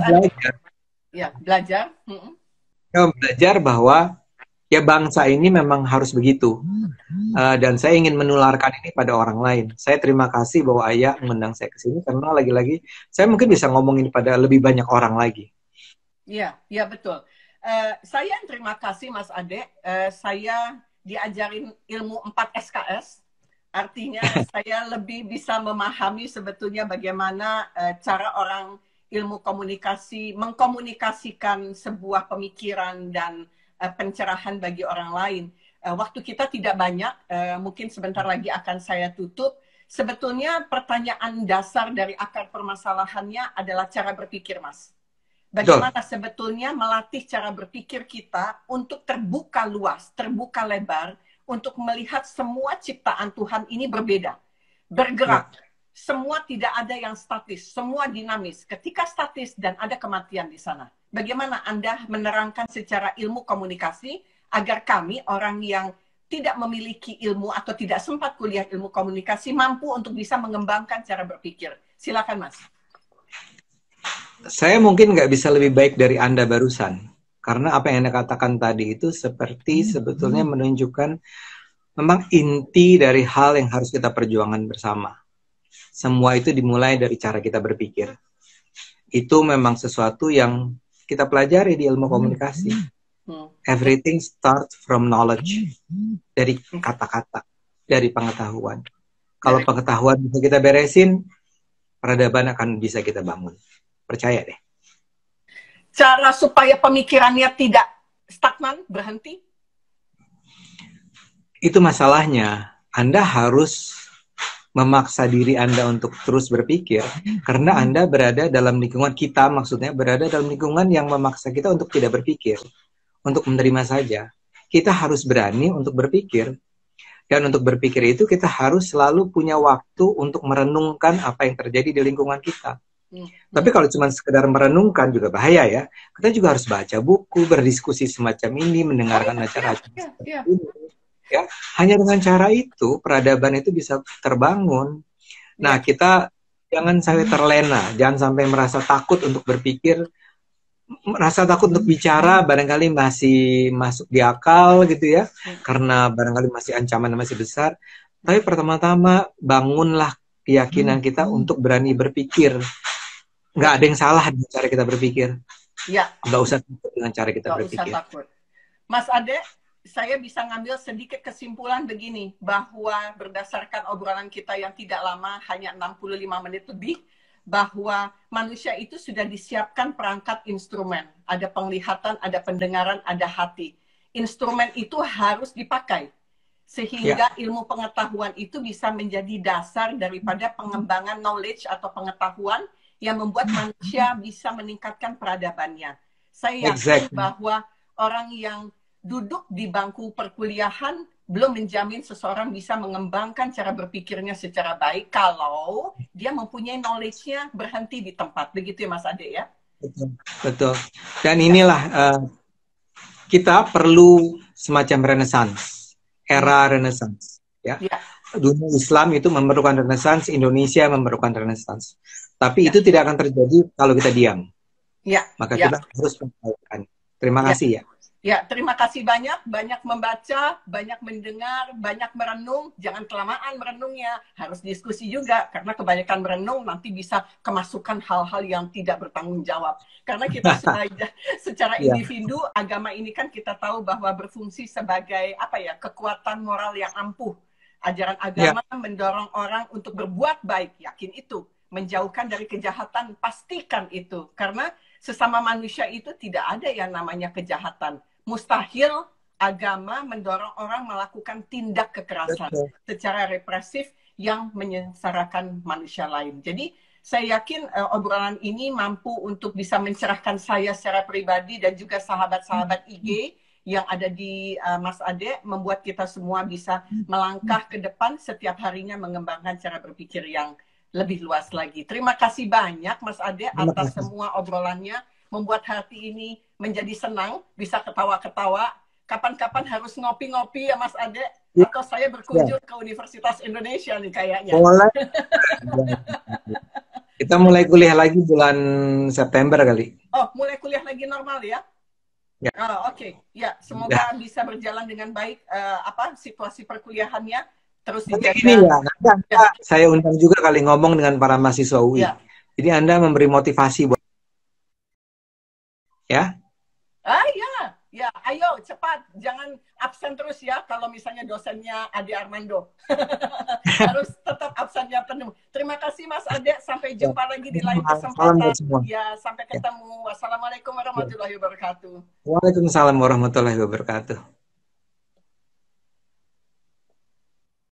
Speaker 2: belajar bahwa ya bangsa ini memang harus begitu. Dan saya ingin menularkan ini pada orang lain. Saya terima kasih bahwa ayah mengundang saya ke sini karena lagi-lagi saya mungkin bisa ngomongin pada lebih banyak orang lagi.
Speaker 1: Iya betul. Saya terima kasih Mas Ade. Saya diajarin ilmu 4 SKS. Artinya saya lebih bisa memahami sebetulnya bagaimana cara orang ilmu komunikasi mengkomunikasikan sebuah pemikiran dan pencerahan bagi orang lain. Waktu kita tidak banyak, mungkin sebentar lagi akan saya tutup. Sebetulnya pertanyaan dasar dari akar permasalahannya adalah cara berpikir, Mas. Bagaimana sebetulnya melatih cara berpikir kita untuk terbuka luas, terbuka lebar, untuk melihat semua ciptaan Tuhan ini berbeda, bergerak. Semua tidak ada yang statis, semua dinamis. Ketika statis dan ada kematian di sana. Bagaimana Anda menerangkan secara ilmu komunikasi agar kami, orang yang tidak memiliki ilmu atau tidak sempat kuliah ilmu komunikasi, mampu untuk bisa mengembangkan cara berpikir. Silakan, Mas.
Speaker 2: Saya mungkin nggak bisa lebih baik dari Anda barusan. Karena apa yang Anda katakan tadi itu seperti sebetulnya menunjukkan memang inti dari hal yang harus kita perjuangkan bersama. Semua itu dimulai dari cara kita berpikir. Itu memang sesuatu yang kita pelajari di ilmu komunikasi. Everything starts from knowledge, dari kata-kata, dari pengetahuan. Kalau pengetahuan bisa kita beresin, peradaban akan bisa kita bangun. Percaya deh.
Speaker 1: Cara supaya pemikirannya tidak stagnan, berhenti?
Speaker 2: Itu masalahnya. Anda harus memaksa diri Anda untuk terus berpikir, karena Anda berada dalam lingkungan kita, maksudnya berada dalam lingkungan yang memaksa kita untuk tidak berpikir, untuk menerima saja. Kita harus berani untuk berpikir, dan untuk berpikir itu kita harus selalu punya waktu untuk merenungkan apa yang terjadi di lingkungan kita. Tapi kalau cuma sekedar merenungkan juga bahaya ya. Kita juga harus baca buku, berdiskusi semacam ini, mendengarkan acara-acara ini. Ya, hanya dengan cara itu peradaban itu bisa terbangun. Nah, kita jangan sampai terlena, jangan sampai merasa takut untuk berpikir, merasa takut untuk bicara, barangkali masih masuk di akal gitu ya, karena barangkali masih ancaman masih besar. Tapi pertama-tama bangunlah keyakinan kita untuk berani berpikir. Nggak ada yang salah dengan cara kita berpikir.
Speaker 1: Ya.
Speaker 2: Nggak usah takut dengan cara kita berpikir.
Speaker 1: Usah takut. Mas Ade, saya bisa ngambil sedikit kesimpulan begini, bahwa berdasarkan obrolan kita yang tidak lama, hanya 65 menit lebih, bahwa manusia itu sudah disiapkan perangkat instrumen. Ada penglihatan, ada pendengaran, ada hati. Instrumen itu harus dipakai. Sehingga ilmu pengetahuan itu bisa menjadi dasar daripada pengembangan knowledge atau pengetahuan yang membuat manusia bisa meningkatkan peradabannya. Saya yakin bahwa orang yang duduk di bangku perkuliahan belum menjamin seseorang bisa mengembangkan cara berpikirnya secara baik kalau dia mempunyai knowledge-nya berhenti di tempat. Begitu ya Mas Ade ya?
Speaker 2: Betul. Betul. Dan inilah kita perlu semacam renaissance, era renaissance. Ya. Dunia Islam itu memerlukan renaissance, Indonesia memerlukan renaissance. Tapi itu tidak akan terjadi kalau kita diam. Maka kita harus melakukan. Terima kasih ya.
Speaker 1: Ya, terima kasih banyak membaca, banyak mendengar, banyak merenung. Jangan kelamaan merenungnya, harus diskusi juga. Karena kebanyakan merenung nanti bisa kemasukan hal-hal yang tidak bertanggung jawab. Karena kita secara individu, agama ini kan kita tahu bahwa berfungsi sebagai kekuatan moral yang ampuh. Ajaran agama mendorong orang untuk berbuat baik, yakin itu. Menjauhkan dari kejahatan, pastikan itu. Karena sesama manusia itu tidak ada yang namanya kejahatan. Mustahil agama mendorong orang melakukan tindak kekerasan secara represif yang menyengsarakan manusia lain. Jadi saya yakin obrolan ini mampu untuk bisa mencerahkan saya secara pribadi dan juga sahabat-sahabat IG yang ada di Mas Ade, membuat kita semua bisa melangkah ke depan setiap harinya mengembangkan cara berpikir yang lebih luas lagi. Terima kasih banyak Mas Ade atas semua obrolannya, membuat hati ini menjadi senang, bisa ketawa-ketawa. Kapan-kapan harus ngopi-ngopi ya Mas Ade, atau saya berkunjung ke Universitas Indonesia nih kayaknya.
Speaker 2: Boleh. Kita mulai kuliah lagi bulan September kali.
Speaker 1: Oh, mulai kuliah lagi normal ya? Oke. Ya, semoga bisa berjalan dengan baik situasi perkuliahannya. Terus dijaga.
Speaker 2: Ini ya, saya undang juga kali ngomong dengan para mahasiswa UI. Jadi Anda memberi motivasi buat ya.
Speaker 1: Ya, ayo cepat, jangan absen terus ya kalau misalnya dosennya Ade Armando. Harus tetap absennya penuh. Terima kasih Mas Ade, sampai jumpa lagi di lain kesempatan. Ya, sampai ketemu. Wassalamualaikum warahmatullahi wabarakatuh.
Speaker 2: Waalaikumsalam warahmatullahi wabarakatuh.